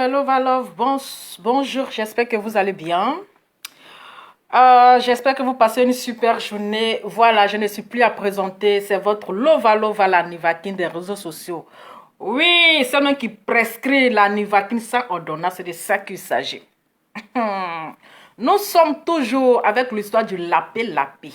hello Valov, bonjour, j'espère que vous allez bien. J'espère que vous passez une super journée. Voilà, je ne suis plus à présenter, c'est votre Lova la Nivaquine des réseaux sociaux. Oui, c'est moi qui prescrit la Nivaquine sans ordonnance, c'est de ça qu'il s'agit. Nous sommes toujours avec l'histoire du lapé-lapé.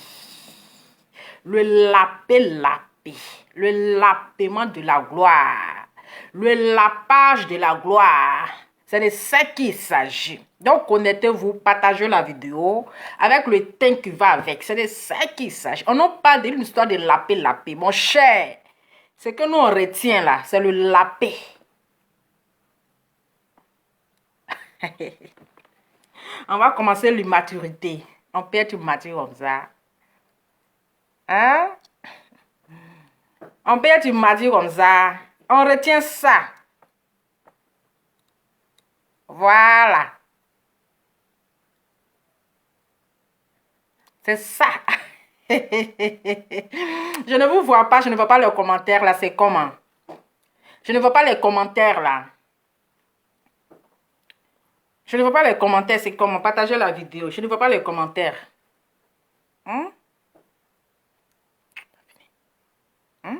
Le lapé-lapé, le lapement de la gloire, le lapage de la gloire. C'est de ça qu'il s'agit. Donc, connectez-vous, partagez la vidéo avec le thème qui va avec. C'est de ça qu'il s'agit. On n'a pas de l'histoire de lapé-lapé. Mon cher, ce que nous on retient là, c'est le lapé. On va commencer l'immaturité. On peut être immature comme ça. Hein? On peut être immature comme ça. On retient ça. Voilà. C'est ça. Je ne vous vois pas, je ne vois pas les commentaires là, c'est comment? Je ne vois pas les commentaires là. Je ne vois pas les commentaires, c'est comment? Partagez la vidéo. Je ne vois pas les commentaires. Hein? Hein?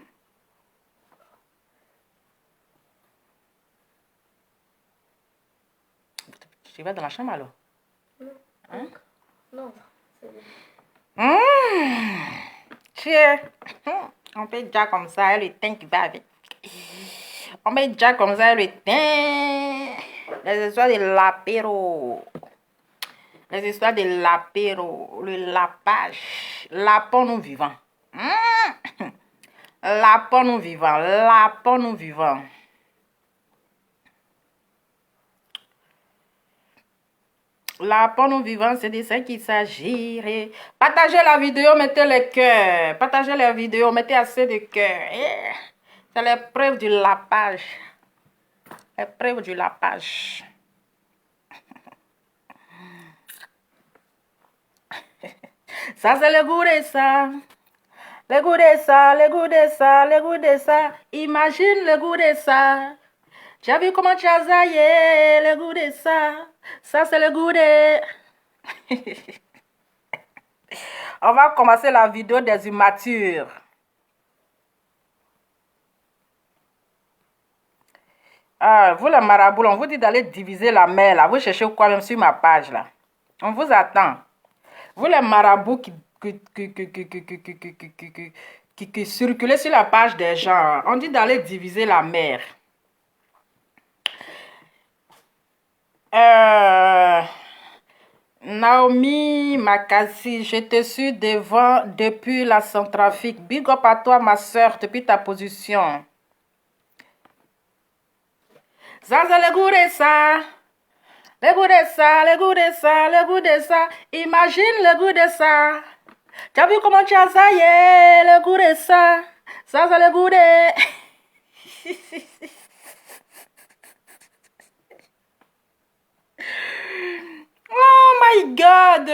Tu vas dans la chambre alors? Hein? Non. Tiens. On peut déjà comme ça, le teint qui va avec. On peut déjà comme ça, le teint. Les histoires de l'apéro. Les histoires de l'apéro. Le lapage. Lapons nous vivants. Lapons nous vivants. Lapons nous vivants. Lapons nous vivants, c'est de ça qu'il s'agit. Partagez la vidéo, mettez les cœurs. Partagez la vidéo, mettez assez de cœurs. C'est l'épreuve du lapage. L'épreuve du lapage. Ça, c'est le goût de ça. Le goût de ça, le goût de ça, le goût de ça. Imagine le goût de ça. Tu as vu comment tu as zaillé, le goût de ça. Ça, c'est le goût de... On va commencer la vidéo des immatures. Vous les marabouts, on vous dit d'aller diviser la mer là. Vous cherchez quoi même sur ma page là. On vous attend. Vous les marabouts qui circulez sur la page des gens, on dit d'aller diviser la mer. Naomi Makasi, je te suis devant depuis la Centrafrique. Big up à toi, ma soeur, depuis ta position. Ça, c'est le goût de ça. Le goût de ça, le goût de ça, le goût de ça. Imagine le goût de ça. Tu as vu comment tu as zaillé, le goût de ça. Ça, c'est le goût de... Oh my God!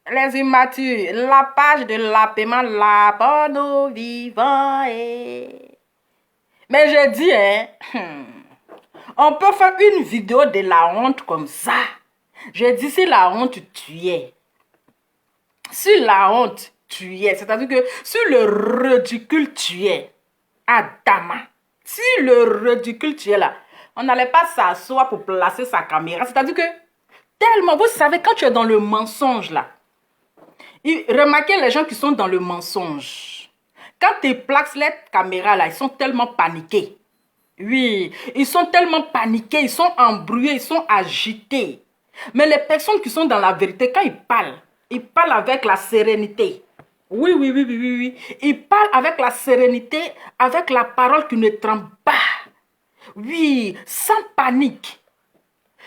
Les immatures, la page de lapement, la bonne vivant. Mais je dis, hein, on peut faire une vidéo de la honte comme ça. Je dis, si la honte tu es. Si la honte tu es, c'est-à-dire que si le ridicule tu es, Adama, si le ridicule tu es là, on n'allait pas s'asseoir pour placer sa caméra. C'est-à-dire que, tellement, vous savez, quand tu es dans le mensonge là, remarquez les gens qui sont dans le mensonge. Quand tu places les caméras là, ils sont tellement paniqués. Oui, ils sont tellement paniqués, ils sont embrouillés, ils sont agités. Mais les personnes qui sont dans la vérité, quand ils parlent avec la sérénité. Oui. Ils parlent avec la sérénité, avec la parole qui ne tremble pas. Oui, sans panique.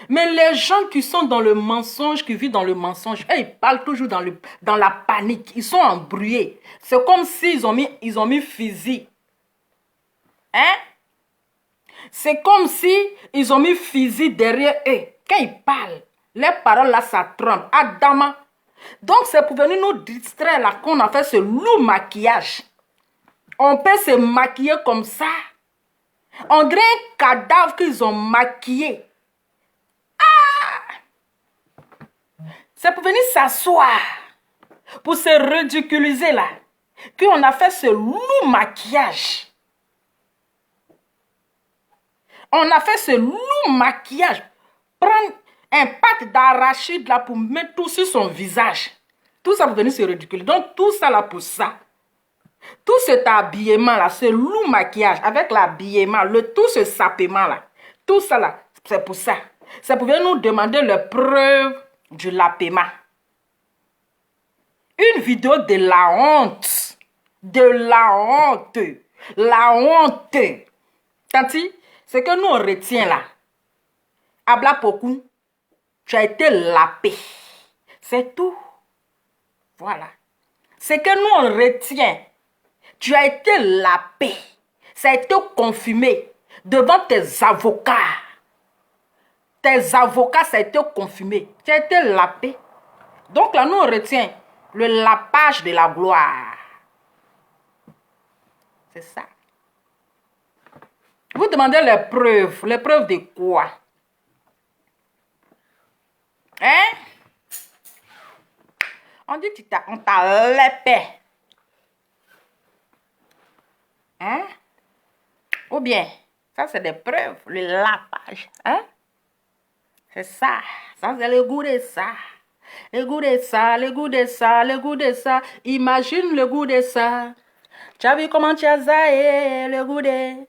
Mais les gens qui sont dans le mensonge, qui vivent dans le mensonge, ils parlent toujours dans la panique. Ils sont embrouillés. C'est comme s'ils ont mis fusil. Hein? C'est comme si ils ont mis fusil derrière eux. Quand ils parlent, les paroles là, ça tremble. Adama. Donc, c'est pour venir nous distraire là qu'on a fait ce lourd maquillage. On peut se maquiller comme ça. On dirait un cadavre qu'ils ont maquillé. Ah! C'est pour venir s'asseoir, pour se ridiculiser là, qu'on a fait ce lourd maquillage. On a fait ce lourd maquillage. Prendre un pâte d'arachide là pour mettre tout sur son visage. Tout ça pour venir se ridiculiser. Donc tout ça là pour ça. Tout cet habillement là, ce lourd maquillage avec l'habillement, tout ce sapement là, tout ça là, c'est pour ça. C'est pour venir nous demander les preuves du lapément. Une vidéo de la honte. De la honte. La honte. Tanti, ce que nous on retient là, Abla Pokou, tu as été lapé. C'est tout. Voilà. Ce que nous on retient, tu as été lapé. Ça a été confirmé devant tes avocats. Tes avocats, ça a été confirmé. Tu as été lapé. Donc là, nous on retient le lapage de la gloire. C'est ça. Vous demandez les preuves. Les preuves de quoi? Hein? On dit qu'on t'a lapé. Hein? Ou bien, ça c'est des preuves, le lapage. Hein? C'est ça. Ça c'est le goût de ça. Le goût de ça, le goût de ça, le goût de ça. Imagine le goût de ça. Tu as vu comment tu as zaé, le goût de...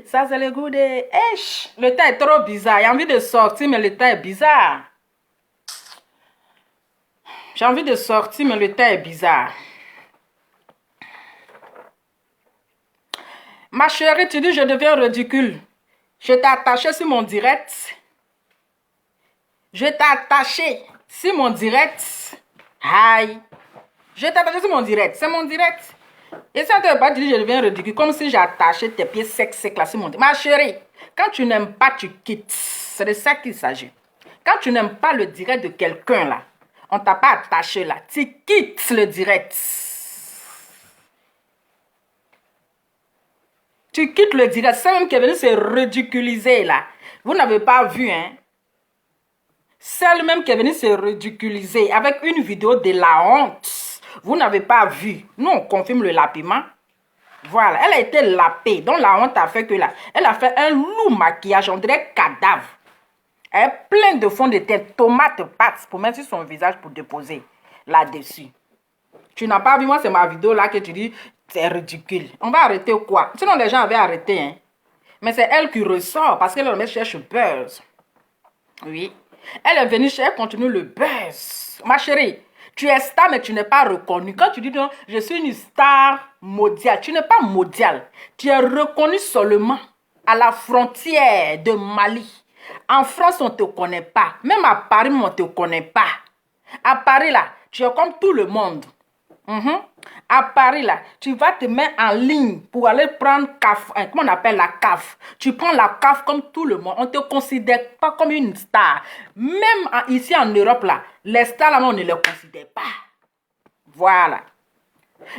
Ça c'est le goût de... Esh, le temps est trop bizarre. J'ai envie de sortir, mais le temps est bizarre. J'ai envie de sortir, mais le temps est bizarre. Ma chérie, tu dis je deviens ridicule. Je t'ai attaché sur mon direct. Je t'ai attaché sur mon direct. Aïe. Je t'ai attaché sur mon direct. C'est mon direct. Et ça ne veut pas dire que je deviens ridicule. Comme si j'ai attaché tes pieds secs là sur mon direct. Ma chérie, quand tu n'aimes pas, tu quittes. C'est de ça qu'il s'agit. Quand tu n'aimes pas le direct de quelqu'un là, on t'a pas attaché là, tu quittes le direct. Tu quittes le direct. C'est même qui est venu se ridiculiser là. Vous n'avez pas vu, hein? Celle même qui est venue se ridiculiser avec une vidéo de la honte. Vous n'avez pas vu. Nous, on confirme le lapement. Voilà. Elle a été lapée. Donc, la honte a fait que là, elle a fait un lourd maquillage. On dirait cadavre. Elle est pleine de fond de teint, tomate, pâte pour mettre sur son visage pour déposer là-dessus. Tu n'as pas vu, moi, c'est ma vidéo là que tu dis, c'est ridicule. On va arrêter quoi? Sinon, les gens avaient arrêté, hein. Mais c'est elle qui ressort parce qu'elle cherche buzz. Oui. Elle est venue chercher, elle continue le buzz. Ma chérie, tu es star, mais tu n'es pas reconnue. Quand tu dis non, je suis une star mondiale, tu n'es pas mondiale. Tu es reconnue seulement à la frontière de Mali. En France, on ne te connaît pas. Même à Paris, on ne te connaît pas. À Paris, là, tu es comme tout le monde. À Paris, là, tu vas te mettre en ligne pour aller prendre CAF. Comment on appelle la CAF? Tu prends la CAF comme tout le monde. On ne te considère pas comme une star. Même ici en Europe, là, les stars, là, on ne les considère pas. Voilà.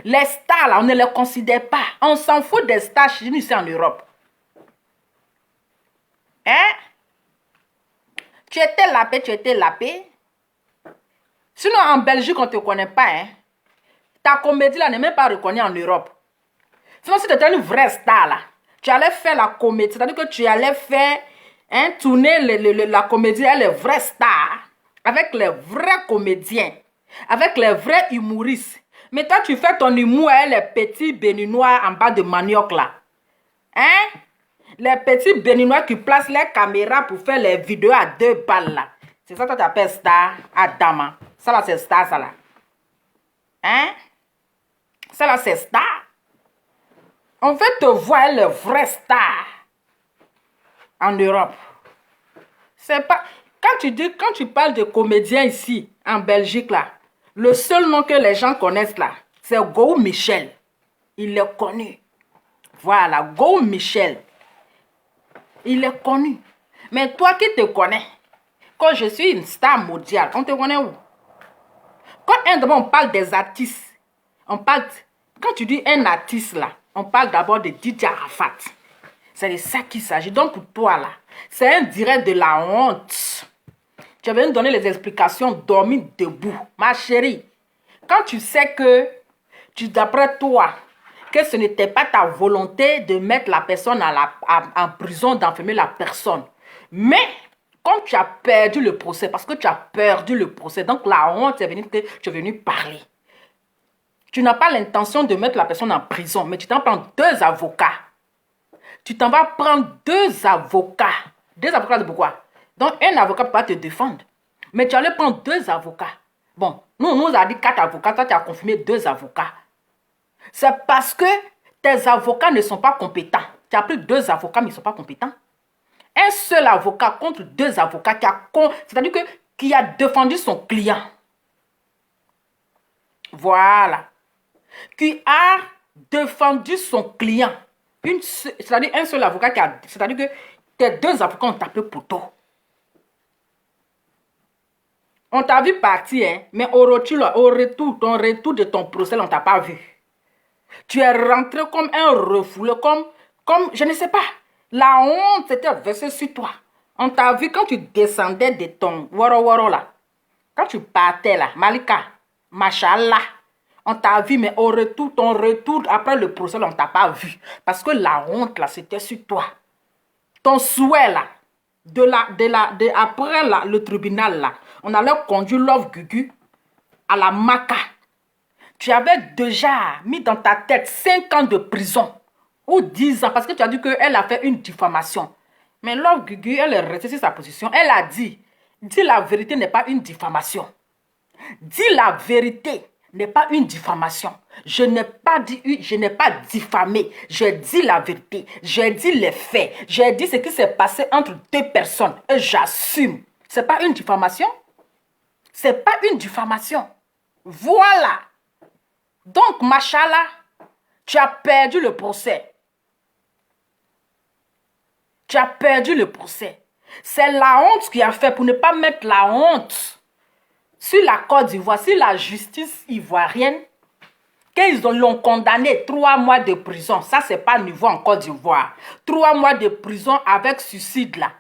Les stars, là, on ne les considère pas. On s'en fout des stars ici en Europe. Hein? Tu étais lapé, tu étais lapé. Sinon, en Belgique, on ne te connaît pas, hein? Ta comédie là n'est même pas reconnue en Europe. Sinon, si tu étais une vraie star là, tu allais faire la comédie. C'est-à-dire que tu allais faire tourner la comédie avec les vrais stars, avec les vrais comédiens, avec les vrais humoristes. Mais toi, tu fais ton humour avec les petits béninois en bas de manioc là. Hein? Les petits béninois qui placent les caméras pour faire les vidéos à 2 balles là. C'est ça que tu appelles star, Adama. Ça là, c'est star, ça là. Hein? Ça là, c'est star. On veut te voir le vrai star en Europe. C'est pas... Quand tu parles de comédiens ici, en Belgique là, le seul nom que les gens connaissent là, c'est Go Michel. Il est connu. Voilà, Go Michel. Il est connu. Mais toi qui te connais, quand je suis une star mondiale, on te connaît où? Quand on parle des artistes, on parle... Quand tu dis un artiste là, on parle d'abord de DJ Arafat. C'est de ça qu'il s'agit. Donc pour toi là, c'est un direct de la honte. Tu vas nous donner les explications dormir debout. Ma chérie, quand tu sais que, d'après toi, que ce n'était pas ta volonté de mettre la personne en prison, d'enfermer la personne. Mais, comme tu as perdu le procès, parce que tu as perdu le procès, donc la honte est venue que tu es venu parler. Tu n'as pas l'intention de mettre la personne en prison, mais tu t'en prends 2 avocats. Tu t'en vas prendre 2 avocats. 2 avocats de pourquoi? Donc, un avocat ne peut pas te défendre. Mais tu allais prendre 2 avocats. Bon, nous avons dit 4 avocats. Toi, tu as confirmé 2 avocats. C'est parce que tes avocats ne sont pas compétents. Tu as pris 2 avocats, mais ils ne sont pas compétents. Un seul avocat contre 2 avocats c'est-à-dire qui a défendu son client. Voilà. Qui a défendu son client. C'est-à-dire un seul avocat c'est-à-dire que tes 2 avocats ont tapé poteau. On t'a vu partir, hein, mais au retour, ton retour de ton procès, on t'a pas vu. Tu es rentré comme un refoulé, comme, je ne sais pas, la honte s'était versée sur toi. On t'a vu quand tu descendais de ton woro là. Quand tu partais là, Malika, Machallah, on t'a vu, mais au retour, ton retour après le procès, on t'a pas vu. Parce que la honte là, c'était sur toi. Ton souhait là, après là, le tribunal là, on allait conduire Love Gugu à la Maca. Tu avais déjà mis dans ta tête 5 ans de prison ou 10 ans parce que tu as dit qu'elle a fait une diffamation. Mais Love Gugu, elle est restée sur sa position. Elle a dit la vérité n'est pas une diffamation. Dis la vérité n'est pas une diffamation. Je n'ai pas diffamé. J'ai dit la vérité. J'ai dit les faits. J'ai dit ce qui s'est passé entre 2 personnes. Et j'assume. C'est pas une diffamation. C'est pas une diffamation. Voilà. Donc, machallah, tu as perdu le procès. Tu as perdu le procès. C'est la honte qui a fait pour ne pas mettre la honte sur la Côte d'Ivoire, sur la justice ivoirienne, qu'ils l'ont condamné 3 mois de prison. Ça, c'est pas niveau en Côte d'Ivoire. 3 mois de prison avec suicide là.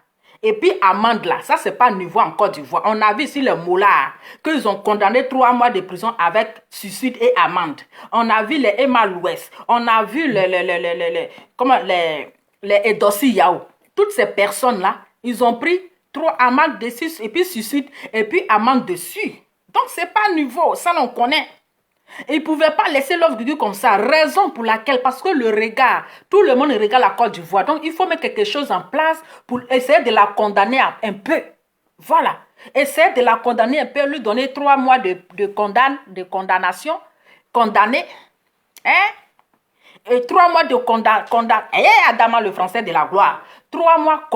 Et puis amende là, ça c'est pas niveau en Côte d'Ivoire. On a vu ici les molards qu'ils ont condamné 3 mois de prison avec suicide et amende. On a vu les Emma l'Ouest. On a vu les Edossi Yao. Toutes ces personnes là, ils ont pris 3 amendes dessus et puis suicide et puis amende dessus. Donc c'est pas niveau, ça l'on connaît. Ils ne pouvaient pas laisser Love Gugu comme ça. Raison pour laquelle, parce que le regard, tout le monde regarde la Côte d'Ivoire. Donc, il faut mettre quelque chose en place pour essayer de la condamner un peu. Voilà. Essayer de la condamner un peu, lui donner 3 mois de condamnation. Condamné. Hein? Et 3 mois de condamnation. Adama, le français de la gloire. 3 mois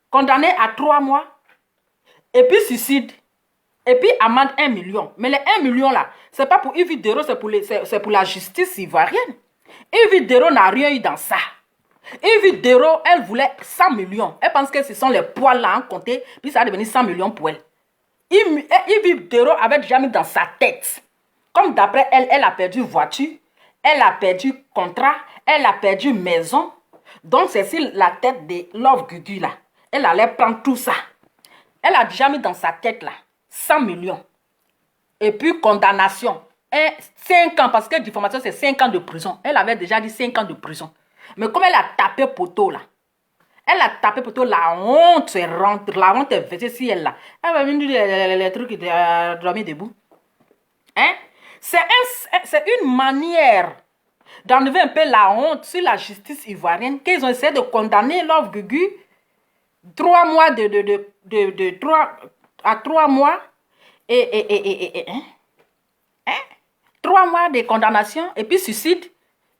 condamné à 3 mois. Et puis, suicide. Et puis, amende 1 million. Mais les 1 million là, c'est pas pour Yves Dero, c'est pour la justice ivoirienne. Yves Dero n'a rien eu dans ça. Yves Dero, elle voulait 100 millions. Elle pense que ce sont les poils là en compter, puis ça va devenir 100 millions pour elle. Yves Dero avait déjà mis dans sa tête. Comme d'après elle, elle a perdu voiture, elle a perdu contrat, elle a perdu maison. Donc, c'est sur la tête de Love Gugu là. Elle allait prendre tout ça. Elle a déjà mis dans sa tête là 100 millions. Et puis condamnation. 5 ans, parce que diffamation c'est 5 ans de prison. Elle avait déjà dit 5 ans de prison. Mais comme elle a tapé poteau là, la honte est rentrée, la honte est versée sur elle là. Elle va venir les trucs de dormir debout. Hein? C'est une manière d'enlever un peu la honte sur la justice ivoirienne qu'ils ont essayé de condamner Love Gugu 3 mois à 3 mois et 3 mois de condamnation et puis suicide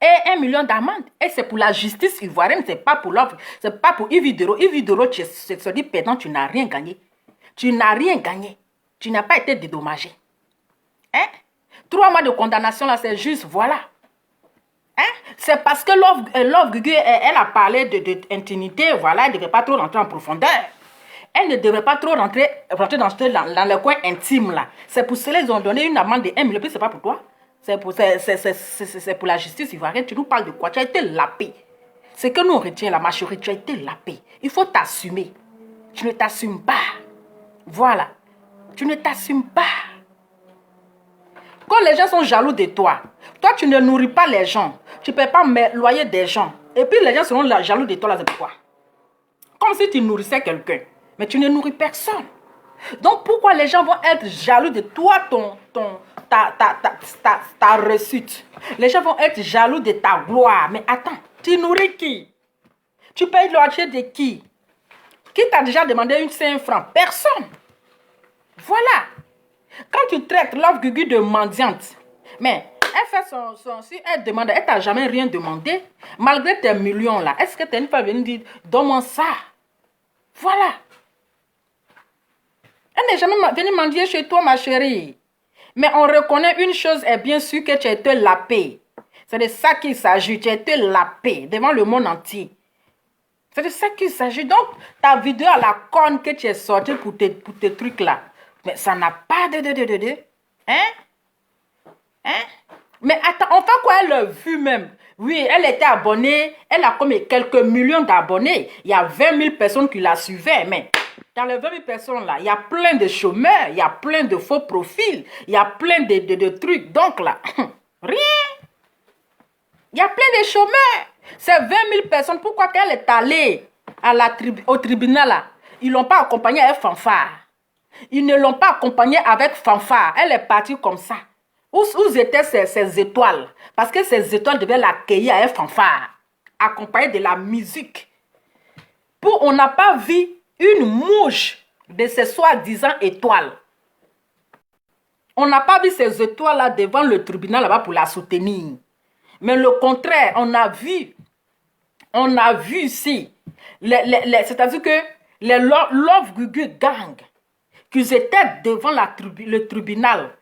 et 1 million d'amende. Et c'est pour la justice ivoirienne, c'est pas pour l'offre, c'est pas pour Yves Dero. Yves Dero, tu se dis perdant, tu n'as rien gagné. Tu n'as rien gagné. Tu n'as pas été dédommagé. 3 mois de condamnation là, c'est juste, voilà. C'est parce que Love Gugu, elle a parlé d'intimité, voilà, elle ne devait pas trop rentrer en profondeur. Elle ne devrait pas trop rentrer dans le coin intime là. C'est pour cela qu'ils ont donné une amende de 1 million, puis c'est pas pour toi. C'est pour la justice ivoirienne. Tu nous parles de quoi? Tu as été lapé. Ce que nous retient là, ma chérie, tu as été lapé. Il faut t'assumer. Tu ne t'assumes pas. Voilà. Tu ne t'assumes pas. Quand les gens sont jaloux de toi, toi tu ne nourris pas les gens. Tu ne payes pas le loyer des gens. Et puis les gens seront jaloux de toi là, c'est pourquoi. Comme si tu nourrissais quelqu'un. Mais tu ne nourris personne. Donc pourquoi les gens vont être jaloux de toi, ta réussite? Les gens vont être jaloux de ta gloire. Mais attends, tu nourris qui? Tu payes le loyer de qui? Qui t'a déjà demandé une 5 francs? Personne. Voilà. Quand tu traites Love Gugu de mendiante, mais elle fait si elle demande, elle t'a jamais rien demandé, malgré tes millions là, est-ce que tu n'es pas venu dire, donne-moi ça? Voilà. Elle n'est jamais venue mendier chez toi, ma chérie. Mais on reconnaît une chose, est bien sûr que tu as été lapé. C'est de ça qu'il s'agit, tu as été lapé devant le monde entier. C'est de ça qu'il s'agit. Donc, ta vidéo à la conne que tu es sortie pour tes trucs là, mais ça n'a pas de. Hein? Mais attends, on fait quoi elle a vu même? Oui, elle était abonnée, elle a comme quelques millions d'abonnés. Il y a 20 000 personnes qui la suivaient, mais dans les 20 000 personnes là, il y a plein de chômeurs, il y a plein de faux profils, il y a plein de trucs. Donc là, rien. Il y a plein de chômeurs. Ces 20 000 personnes, pourquoi qu'elle est allée au tribunal là? Ils ne l'ont pas accompagnée avec fanfare. Ils ne l'ont pas accompagnée avec fanfare. Elle est partie comme ça. Où étaient ces étoiles? Parce que ces étoiles devaient l'accueillir avec fanfare, accompagnée de la musique. On n'a pas vu une mouche de ces soi-disant étoiles. On n'a pas vu ces étoiles-là devant le tribunal là-bas pour la soutenir. Mais le contraire, on a vu ici, c'est-à-dire que les Love Gugu Gang, qu'ils étaient devant le tribunal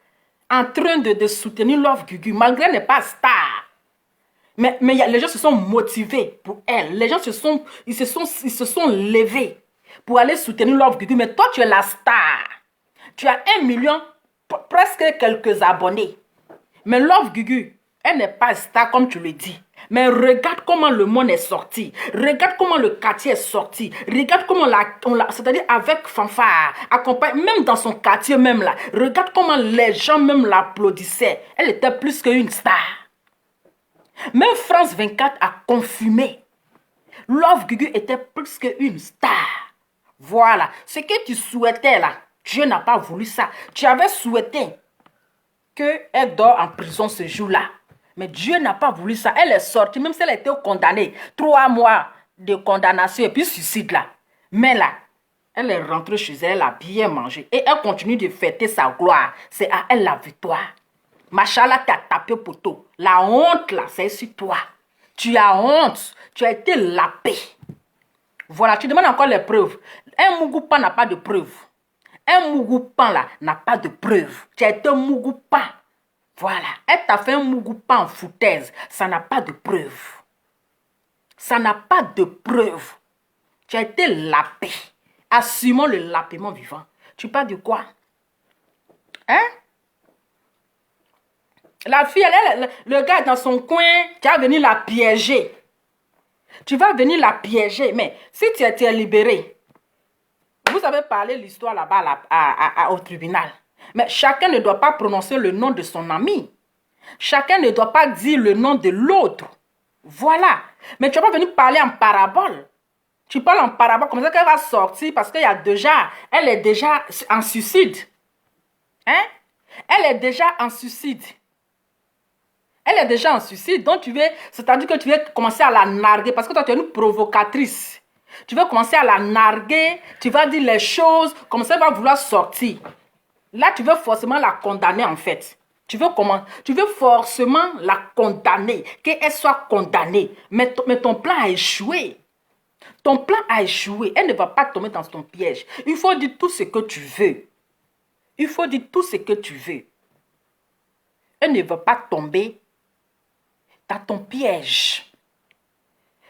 en train de soutenir Love Gugu, malgré qu'elle n'est pas star. Mais les gens se sont motivés pour elle. Les gens ils se sont levés pour aller soutenir Love Gugu. Mais toi, tu es la star. Tu as 1 million, presque quelques abonnés. Mais Love Gugu, elle n'est pas star comme tu le dis. Mais regarde comment le monde est sorti. Regarde comment le quartier est sorti. Regarde comment c'est-à-dire avec fanfare, accompagne, même dans son quartier même là. Regarde comment les gens même l'applaudissaient. Elle était plus qu'une star. Même France 24 a confirmé. Love Gugu était plus qu'une star. Voilà. Ce que tu souhaitais là, Dieu n'a pas voulu ça. Tu avais souhaité qu'elle dort en prison ce jour-là. Mais Dieu n'a pas voulu ça. Elle est sortie, même si elle était condamnée. 3 mois de condamnation et puis suicide là. Mais là, elle est rentrée chez elle, elle a bien mangé. Et elle continue de fêter sa gloire. C'est à elle la victoire. Machallah t'a tapé poteau. La honte là, c'est sur toi. Tu as honte. Tu as été lapé. Voilà, tu demandes encore les preuves. Un Mougoupan n'a pas de preuves. Un Mougoupan là n'a pas de preuves. Tu as été Mougoupan. Voilà. Elle t'a fait un Mougoupan en foutaise. Ça n'a pas de preuves. Ça n'a pas de preuves. Tu as été lapé. Assumons le lapement vivant. Tu parles de quoi? Hein? La fille, le gars est dans son coin, tu vas venir la piéger. Tu vas venir la piéger. Mais si tu es libéré, vous avez parlé l'histoire là-bas au tribunal. Mais chacun ne doit pas prononcer le nom de son ami. Chacun ne doit pas dire le nom de l'autre. Voilà. Mais tu vas pas venir parler en parabole. Tu parles en parabole comme ça qu'elle va sortir parce qu'elle est déjà en suicide. Hein? Elle est déjà en suicide. Elle est déjà en suicide, donc c'est-à-dire que tu veux commencer à la narguer parce que toi tu es une provocatrice. Tu veux commencer à la narguer, tu vas dire les choses, comme ça elle va vouloir sortir. Là tu veux forcément la condamner en fait. Tu veux forcément la condamner, qu'elle soit condamnée. Mais ton plan a échoué. Ton plan a échoué. Elle ne va pas tomber dans ton piège. Il faut dire tout ce que tu veux. Il faut dire tout ce que tu veux. Elle ne va pas tomber dans ton piège.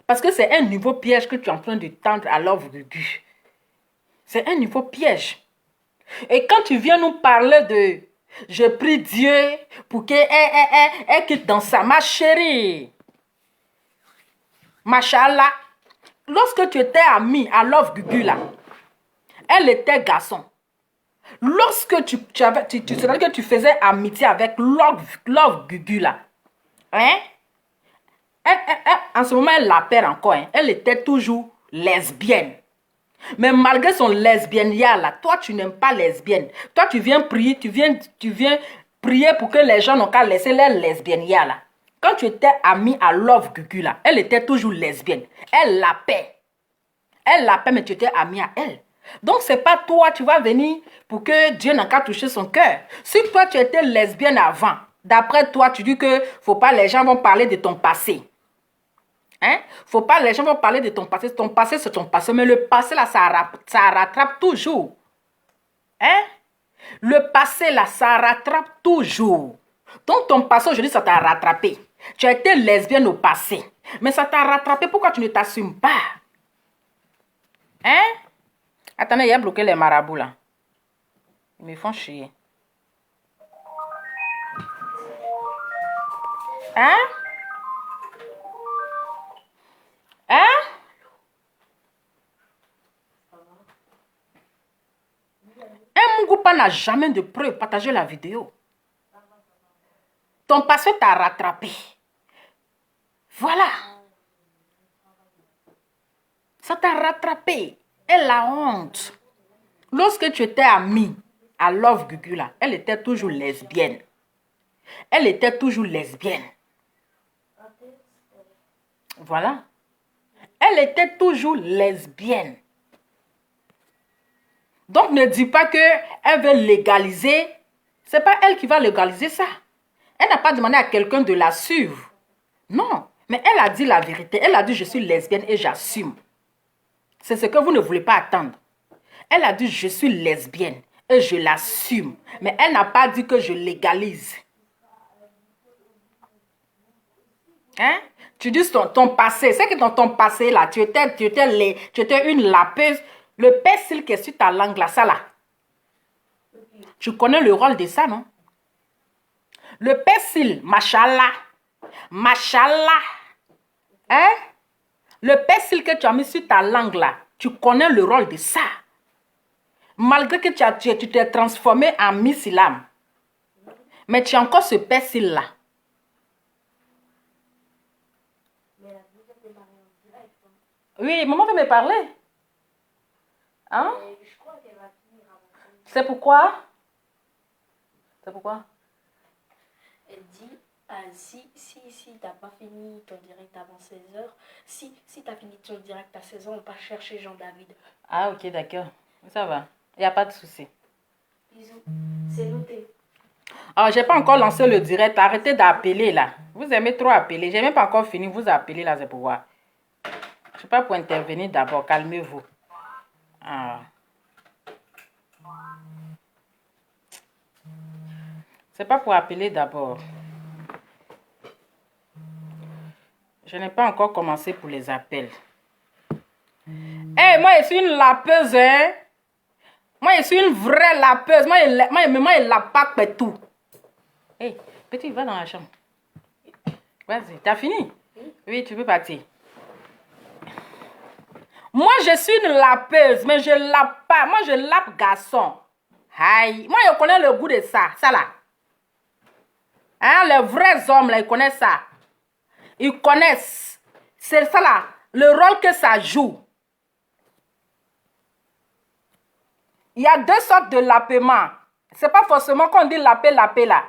Parce que c'est un nouveau piège que tu es en train de tendre à Love Gugu. C'est un nouveau piège. Et quand tu viens nous parler de « Je prie Dieu pour qu'elle quitte dans sa ma chérie ». Machallah, lorsque tu étais ami à Love Gugu là, elle était garçon. Lorsque c'est-à-dire que tu faisais amitié avec Love Gugu là, hein? En ce moment, elle l'appelle encore. Hein? Elle était toujours lesbienne. Mais malgré son lesbienneria là, toi tu n'aimes pas lesbienne. Toi tu viens prier, tu viens prier pour que les gens n'ont qu'à laisser leur lesbienneria là. Quand tu étais amie à Love Gugu là, elle était toujours lesbienne. Elle l'appelle. Elle l'appelle, mais tu étais amie à elle. Donc c'est pas toi, tu vas venir pour que Dieu n'a qu'à toucher son cœur. Si toi tu étais lesbienne avant, d'après toi tu dis que faut pas, les gens vont parler de ton passé. Hein? Faut pas, les gens vont parler de ton passé. Ton passé, c'est ton passé. Mais le passé, là, ça rattrape toujours. Hein? Le passé, là, ça rattrape toujours. Donc, ton passé, aujourd'hui, ça t'a rattrapé. Tu as été lesbienne au passé. Mais ça t'a rattrapé. Pourquoi tu ne t'assumes pas? Hein? Attendez, il y a bloqué les marabouts, là. Ils me font chier. Hein? Hein? Un Mungoupa n'a jamais de preuve. Partagez la vidéo. Ton passé t'a rattrapé. Voilà. Ça t'a rattrapé. Et la honte. Lorsque tu étais amie à Love Gugu là, elle était toujours lesbienne. Elle était toujours lesbienne. Voilà. Elle était toujours lesbienne. Donc ne dis pas qu'elle veut légaliser. Ce n'est pas elle qui va légaliser ça. Elle n'a pas demandé à quelqu'un de la suivre. Non. Mais elle a dit la vérité. Elle a dit je suis lesbienne et j'assume. C'est ce que vous ne voulez pas attendre. Elle a dit je suis lesbienne et je l'assume. Mais elle n'a pas dit que je légalise. Hein? Tu dis ton passé. C'est que dans ton passé là, tu étais une lapeuse. Le persil qui est sur ta langue là, ça là. Tu connais le rôle de ça, non? Le persil, machallah. Machallah. Hein? Le persil que tu as mis sur ta langue là, tu connais le rôle de ça. Malgré que tu t'es transformé en Miss Islam. Mais tu as encore ce persil là. Oui, maman veut me parler. Hein? C'est pourquoi? C'est pourquoi? Elle dit, si t'as pas fini ton direct avant 16h, si t'as fini ton direct à 16h, on va chercher Jean-David. Ah, ok, d'accord. Ça va. Il n'y a pas de souci. Bisous. C'est noté. Ah, j'ai pas encore lancé le direct. Arrêtez d'appeler là. Vous aimez trop appeler. J'ai même pas encore fini. Vous appelez là, c'est pour voir. Je sais pas pour intervenir d'abord. Calmez-vous. Ah. C'est pas pour appeler d'abord. Je n'ai pas encore commencé pour les appels. Hey, moi, je suis une lapeuse, hein. Moi, je suis une vraie lapeuse. Moi, je lape pas tout. Hey, petit, va dans la chambre. Vas-y, t'as fini? Oui, tu peux partir. Moi, je suis une lapeuse, mais je lape pas. Moi, je lape garçon. Aïe. Moi, je connais le goût de ça. Ça là. Hein, les vrais hommes, là, ils connaissent ça. Ils connaissent. C'est ça là. Le rôle que ça joue. Il y a deux sortes de lapement. C'est pas forcément qu'on dit laper là.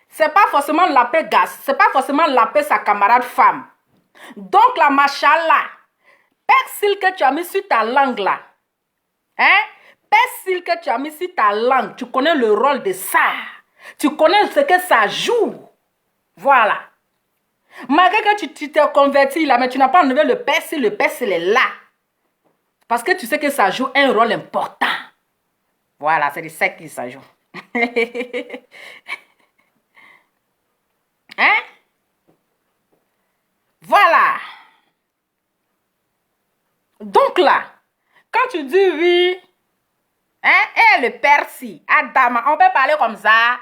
C'est pas forcément laper gaz. C'est pas forcément laper sa camarade femme. Donc la machallah. Persil que tu as mis sur ta langue là. Hein? Persil que tu as mis sur ta langue. Tu connais le rôle de ça. Tu connais ce que ça joue. Voilà. Malgré que tu t'es converti là, mais tu n'as pas enlevé le persil est là. Parce que tu sais que ça joue un rôle important. Voilà, c'est de ça qu'il s'agit. Hein? Voilà. Donc là, quand tu dis oui, hein, et le persil, Adama, on peut parler comme ça.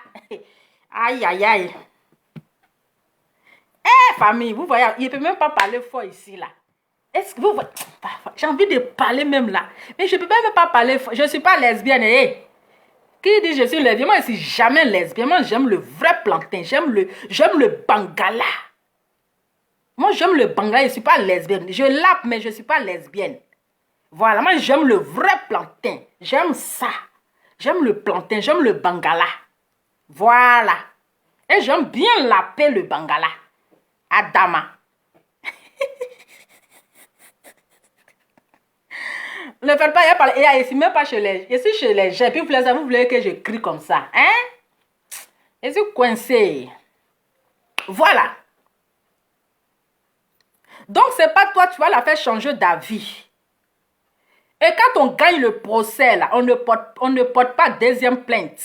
Aïe, aïe, aïe. Eh, famille, vous voyez, il ne peut même pas parler fort ici, là. Est-ce que vous... J'ai envie de parler même là. Mais je ne peux même pas parler. Je ne suis pas lesbienne. Hey. Qui dit je suis lesbienne? Moi, je ne suis jamais lesbienne. Moi, j'aime le vrai plantain. J'aime le bangala. Moi, j'aime le bangala. Je ne suis pas lesbienne. Je lappe, mais je ne suis pas lesbienne. Voilà. Moi, j'aime le vrai plantain. J'aime ça. J'aime le plantain. J'aime le bangala. Voilà. Et j'aime bien lapper le bangala. Adama. Ne faites pas, je suis même pas chez les... Je suis chez les gens. Puis vous voulez que je crie comme ça. Hein? Je suis coincé. Voilà. Donc, c'est pas toi, tu vas la faire changer d'avis. Et quand on gagne le procès, là, on ne porte pas deuxième plainte.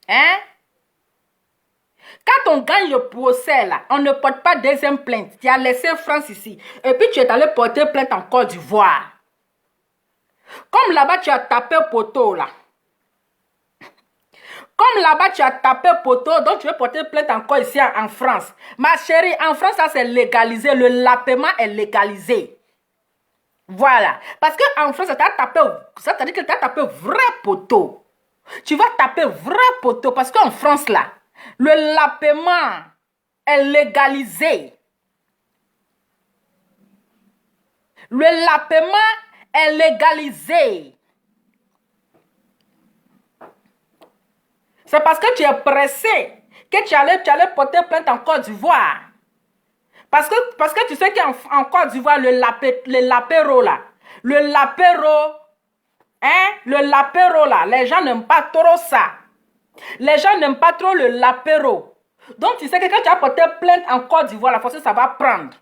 Hein? Quand on gagne le procès, là, on ne porte pas deuxième plainte. Tu as laissé France ici. Et puis, tu es allé porter plainte en Côte d'Ivoire. Comme là-bas, tu as tapé poteau, là. Comme là-bas, tu as tapé poteau, donc tu veux porter plainte encore ici en France. Ma chérie, en France, ça c'est légalisé. Le lapement est légalisé. Voilà. Parce qu'en France, ça veut dire que tu as tapé vrai poteau. Tu vas taper vrai poteau. Parce qu'en France, là, le lapement est légalisé. Le lapement est légalisé. C'est parce que tu es pressé que tu allais porter plainte en Côte d'Ivoire. Parce que tu sais qu'en Côte d'Ivoire, le lapéro là, là, les gens n'aiment pas trop ça. Les gens n'aiment pas trop le lapéro. Donc tu sais que quand tu as porté plainte en Côte d'Ivoire, la force ça va prendre.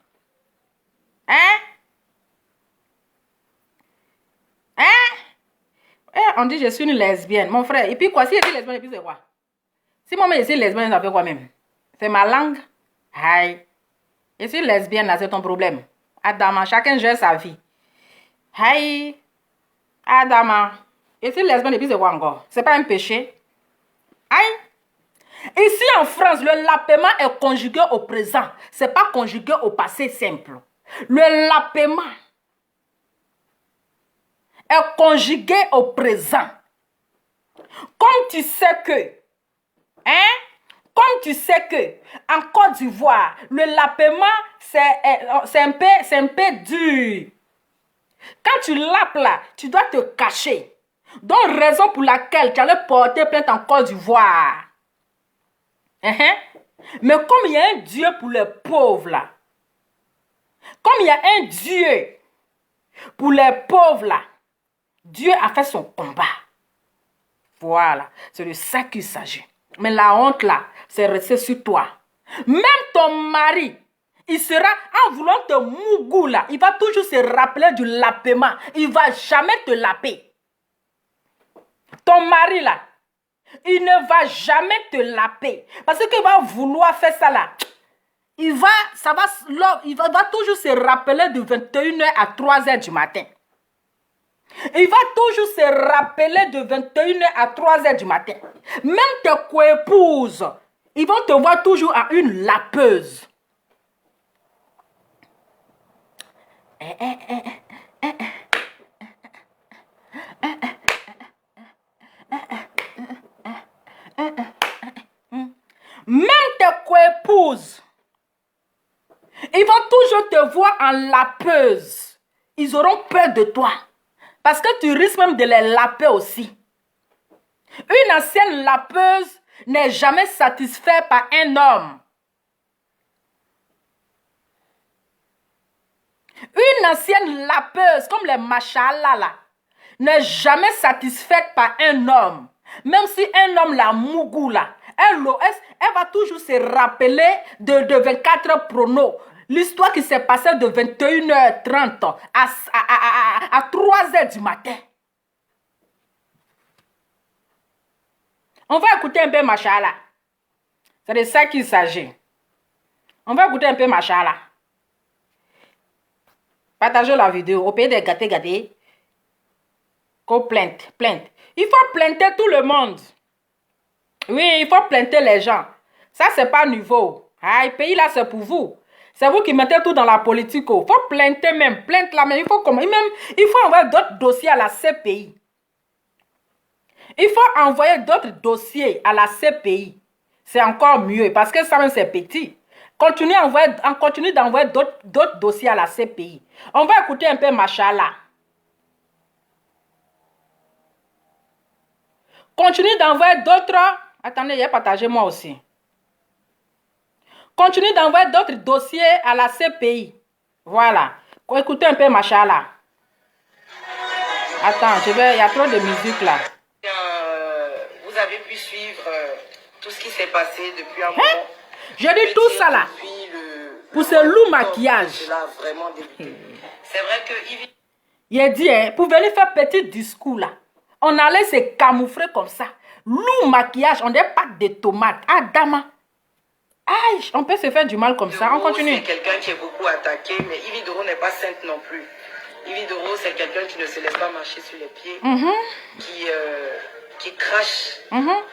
Hein? On dit je suis une lesbienne, mon frère. Et puis quoi, si je suis lesbienne, et puis c'est quoi? Si moi je suis lesbienne, ça fait quoi même? C'est ma langue? Aïe. Je suis lesbienne, là, c'est ton problème. Adama, chacun gère sa vie. Aïe. Adama. Je suis lesbienne, et puis c'est quoi encore? C'est pas un péché? Aïe. Ici en France, le lapement est conjugué au présent. C'est pas conjugué au passé simple. Le lapement est conjugué au présent. Comme tu sais que, comme tu sais que, en Côte d'Ivoire, le lapement, c'est un peu dur. Quand tu lapes là, tu dois te cacher. Donc, raison pour laquelle tu allais porter plainte en Côte d'Ivoire. Mais comme il y a un Dieu pour les pauvres là, comme il y a un Dieu pour les pauvres là, Dieu a fait son combat. Voilà, c'est de ça qu'il s'agit. Mais la honte là, c'est resté sur toi. Même ton mari, il sera, en voulant te mougou là, il va toujours se rappeler du lapement. Il ne va jamais te laper. Ton mari là, il ne va jamais te laper. Parce qu'il va vouloir faire ça là. Il va toujours se rappeler de 21h à 3h du matin. Il va toujours se rappeler de 21h à 3h du matin. Même tes coépouses, ils vont te voir toujours à une lapeuse. Même tes coépouses, ils vont toujours te voir en lapeuse. Ils auront peur de toi. Parce que tu risques même de les laper aussi. Une ancienne lapeuse n'est jamais satisfaite par un homme. Une ancienne lapeuse, comme les machallah là, n'est jamais satisfaite par un homme. Même si un homme la mougou là, elle va toujours se rappeler de 24 pronos. L'histoire qui s'est passée de 21h30 à 3h du matin. On va écouter un peu machallah. C'est de ça qu'il s'agit. On va écouter un peu machallah. Partagez la vidéo. Au pays des gâtés. Qu'on plainte. Il faut plainter tout le monde. Oui, il faut plainter les gens. Ça, c'est pas nouveau. Ah, le pays là, c'est pour vous. C'est vous qui mettez tout dans la politique. Il faut plainter même. Plainte là même. Il faut envoyer d'autres dossiers à la CPI. Il faut envoyer d'autres dossiers à la CPI. C'est encore mieux parce que ça même c'est petit. Continue d'envoyer d'autres dossiers à la CPI. On va écouter un peu Machala. Continue d'envoyer d'autres. Attendez, j'ai partagé moi aussi. Continue d'envoyer d'autres dossiers à la CPI. Voilà. Écoutez un peu Machala. Attends, il y a trop de musique là. Vous avez pu suivre tout ce qui s'est passé depuis un moment. Je dis tout ça là. Pour ce loup maquillage. C'est vrai que il a dit, hein, pour venir faire petit discours là, on allait se camoufler comme ça. Loup maquillage, on n'est pas de tomates. Ah, dama. Aïe, on peut se faire du mal comme ça. On continue. C'est quelqu'un qui est beaucoup attaqué, mais Yvi Doro n'est pas sainte non plus. Yvi Doro, c'est quelqu'un qui ne se laisse pas marcher sur les pieds, qui crache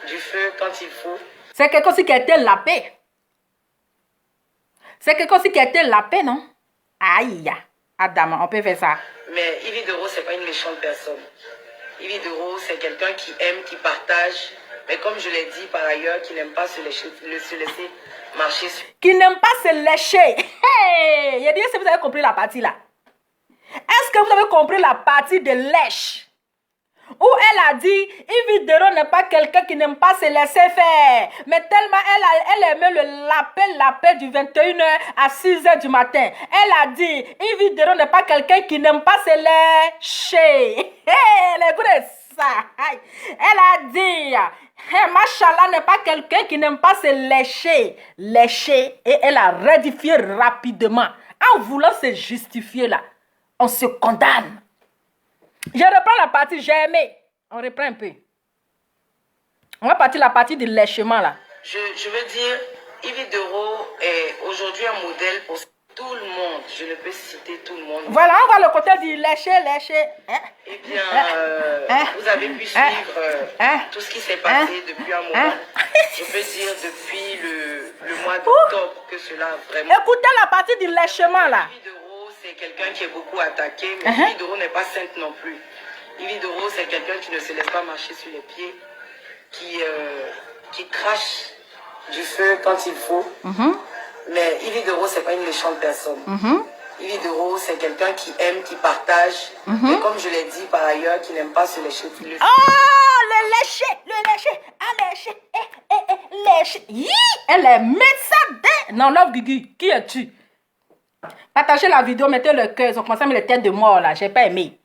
du feu quand il faut. C'est quelqu'un aussi qui a été lapé. C'est quelqu'un aussi qui a été lapé, non? Aïe, Adam, on peut faire ça. Mais Yvi Doro, c'est pas une méchante personne. Yvi Doro, c'est quelqu'un qui aime, qui partage, mais comme je l'ai dit par ailleurs, qui n'aime pas se laisser marcher sur... Qui n'aime pas se lécher. Hey! Il a dit, si vous avez compris la partie là. Est-ce que vous avez compris la partie de lèche? Où elle a dit, Yvi Doro n'est pas quelqu'un qui n'aime pas se laisser faire. Mais tellement elle aimait le lapin du 21h à 6h du matin. Elle a dit, Yvi Doro n'est pas quelqu'un qui n'aime pas se lécher. Écoutez ça. Elle a dit, Machala n'est pas quelqu'un qui n'aime pas se lécher. Lécher. Et elle a rectifié rapidement. En voulant se justifier là, on se condamne. Je reprends la partie, j'ai aimé. On reprend un peu. On va partir la partie de léchement là. Je veux dire, Yvi Doro est aujourd'hui un modèle pour tout le monde. Je ne peux citer tout le monde. Voilà, on va le côté du lécher. Hein? Eh bien, vous avez pu suivre tout ce qui s'est passé depuis un moment. Je peux dire depuis le mois d'octobre que cela a vraiment... Écoutez la partie du léchement là. Yvi Doro, c'est quelqu'un qui est beaucoup attaqué, mais Yvi Doro n'est pas sainte non plus. Yvi Doro, c'est quelqu'un qui ne se laisse pas marcher sur les pieds, qui crache du feu quand il faut. Mais Yvi Doro, c'est pas une méchante personne. Yvi Doro, c'est quelqu'un qui aime, qui partage, mais comme je l'ai dit par ailleurs, qui n'aime pas se lécher. Oh, le lécher, lécher. Elle est médecin. Non, Love Guigui, qui es-tu? Partagez la vidéo, mettez le cœur. Ils ont commencé à mettre les têtes de mort là, j'ai pas aimé.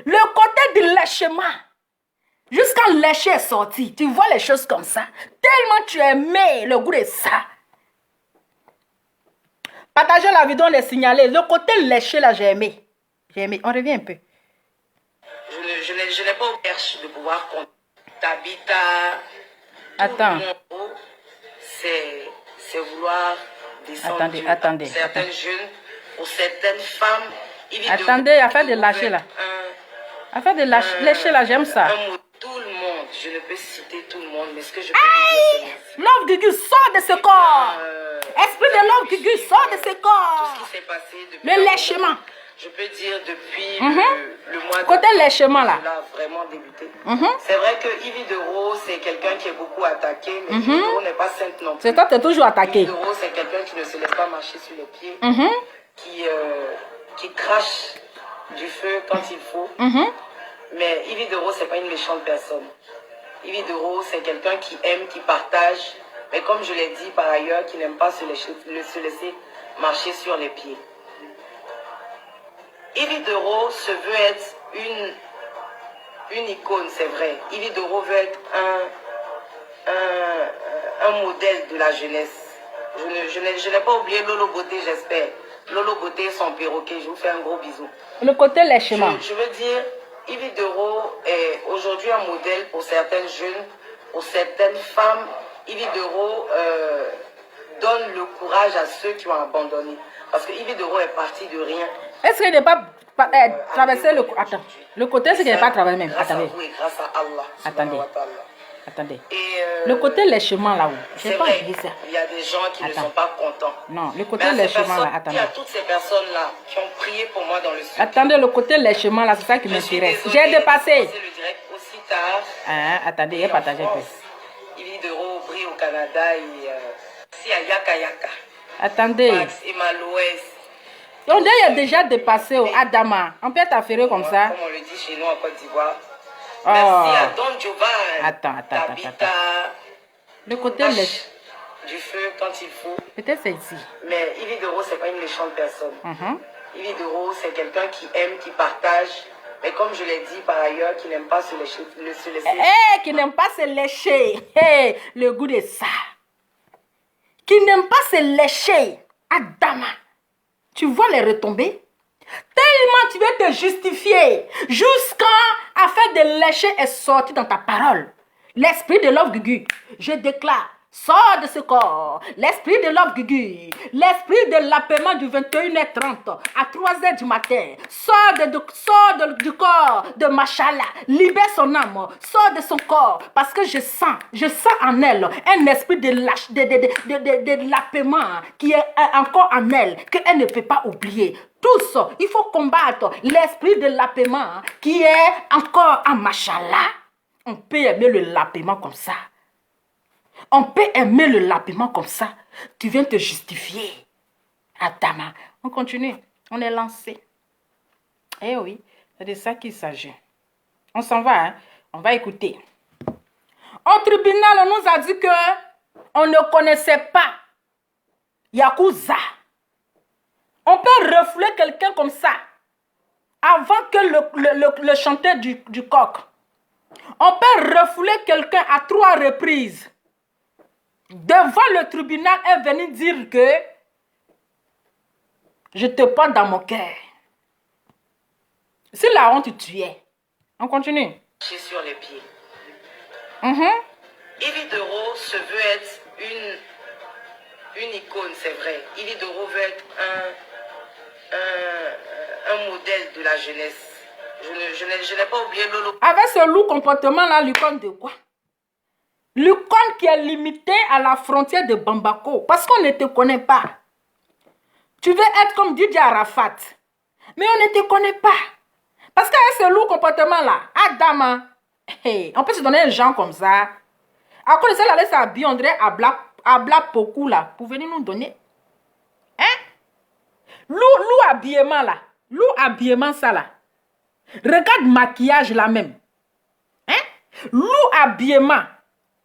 Le côté du léchement, jusqu'à lécher est sorti, tu vois les choses comme ça. Tellement tu aimais le goût de ça. Partagez la vidéo, on les signalé. Le côté léché là, j'ai aimé. On revient un peu. Je n'ai pas au perche de pouvoir compter. Tabita. Attends. C'est vouloir descendre. Attendez. Certains jeunes, pour certaines femmes. Attendez, affaire de lâcher là. Affaire de lécher là, j'aime ça. Tout le monde, je ne peux citer tout le monde, mais ce que je peux dire, c'est... Love Guigui, sort de ce corps. Esprit de Love Guigui, sort de ce corps. Tout ce qui s'est passé depuis... Le léchement. Je peux dire depuis le mois côté léchement là. Cela a vraiment débuté. C'est vrai que Yvi Doro, c'est quelqu'un qui est beaucoup attaqué, mais Yvi Doro n'est pas sainte non plus. C'est toi, tu es toujours attaqué. Yvi Doro, c'est quelqu'un qui ne se laisse pas marcher sur les pieds, qui crache du feu quand il faut. Mais Yvi Doro, c'est pas une méchante personne. Yvi Doro, c'est quelqu'un qui aime, qui partage, mais comme je l'ai dit par ailleurs, qui n'aime pas se laisser marcher sur les pieds. Yvi Doro se veut être une icône, c'est vrai. Yvi Doro veut être un modèle de la jeunesse. Je n'ai pas oublié Lolo Beauté, j'espère. Lolo Beauté et son perroquet, je vous fais un gros bisou. Le côté léchement. Je veux dire, Yvi Doro est aujourd'hui un modèle pour certaines jeunes, pour certaines femmes. Yvi Doro donne le courage à ceux qui ont abandonné. Parce que Yvi Doro est parti de rien. Est-ce qu'il n'est pas traversé le... Attends. Le côté, c'est qu'il n'est pas traversé même. Grâce Attendez. à vous et grâce à Allah. Attendez. Attendez. Et le côté lèchement là-haut. C'est pas vrai, oublié ça. il y a des gens qui ne sont pas contents. Non, le côté lèchement là, il y attendez. a toutes ces personnes-là qui ont prié pour moi dans le studio. Attendez, le côté lèchement là, c'est ça qui m'intéresse. J'ai dépassé. Le direct aussi tard. Ah, attendez, il y a partagé un peu. Il est de brille au Canada et ici à Yaka Yaka. Attendez. Max et Malouès. Donc, il y a déjà dépassé au Adama. On peut t'affairer comme ça. Comme on le dit chez nous en Côte d'Ivoire. Oh. Merci à Don Giovanni. Attends. Le côté lèche. Du feu quand il faut. Peut-être c'est ici. Mais Yves de Rose, c'est pas une méchante personne. Yves de Rose, c'est quelqu'un qui aime, qui partage. Mais comme je l'ai dit par ailleurs, qui n'aime pas se laisser. Qui n'aime pas se lécher. Le goût de ça. Qui n'aime pas se lécher. Adama. Tu vois les retombées? Tellement tu veux te justifier. Jusqu'à afin de lécher est sorti dans ta parole. L'esprit de Love Gugu, je déclare, sors de ce corps. L'esprit de Love Gugu, l'esprit de l'appaiement du 21h30 à 3h du matin. Sors du corps de Machala. Libère son âme. Sors de son corps. Parce que je sens en elle un esprit de l'appaiement qui est encore en elle, qu'elle ne peut pas oublier. Tous, il faut combattre l'esprit de l'appaiement qui est encore en Machala. On peut aimer le lapement comme ça. On peut aimer le lapement comme ça. Tu viens te justifier. Adama, on continue. On est lancé. Eh oui, c'est de ça qu'il s'agit. On s'en va, hein? On va écouter. Au tribunal, on nous a dit que on ne connaissait pas Yakuza. On peut refouler quelqu'un comme ça avant que le chanteur du coq. On peut refouler quelqu'un à 3 reprises. Devant le tribunal, elle est venue dire que je te porte dans mon cœur. C'est la honte tu es. On continue. Je suis sur les pieds. Yves Dero se veut être une icône, c'est vrai. Yves Dero veut être un modèle de la jeunesse. Je n'ai pas oublié Lolo. Avec ce lourd comportement-là, l'icône de quoi? L'icône qui est limitée à la frontière de Bamako. Parce qu'on ne te connaît pas. Tu veux être comme Didier Arafat. Mais on ne te connaît pas. Parce qu'avec ce lourd comportement-là, Adama, on peut se donner un genre comme ça. À cause de ça, elle s'habiller, on dirait Abla Poku là, pour venir nous donner. Hein? Lourd habillement là. Lourd habillement ça là. Regarde maquillage là même. Hein? Lourd habillement.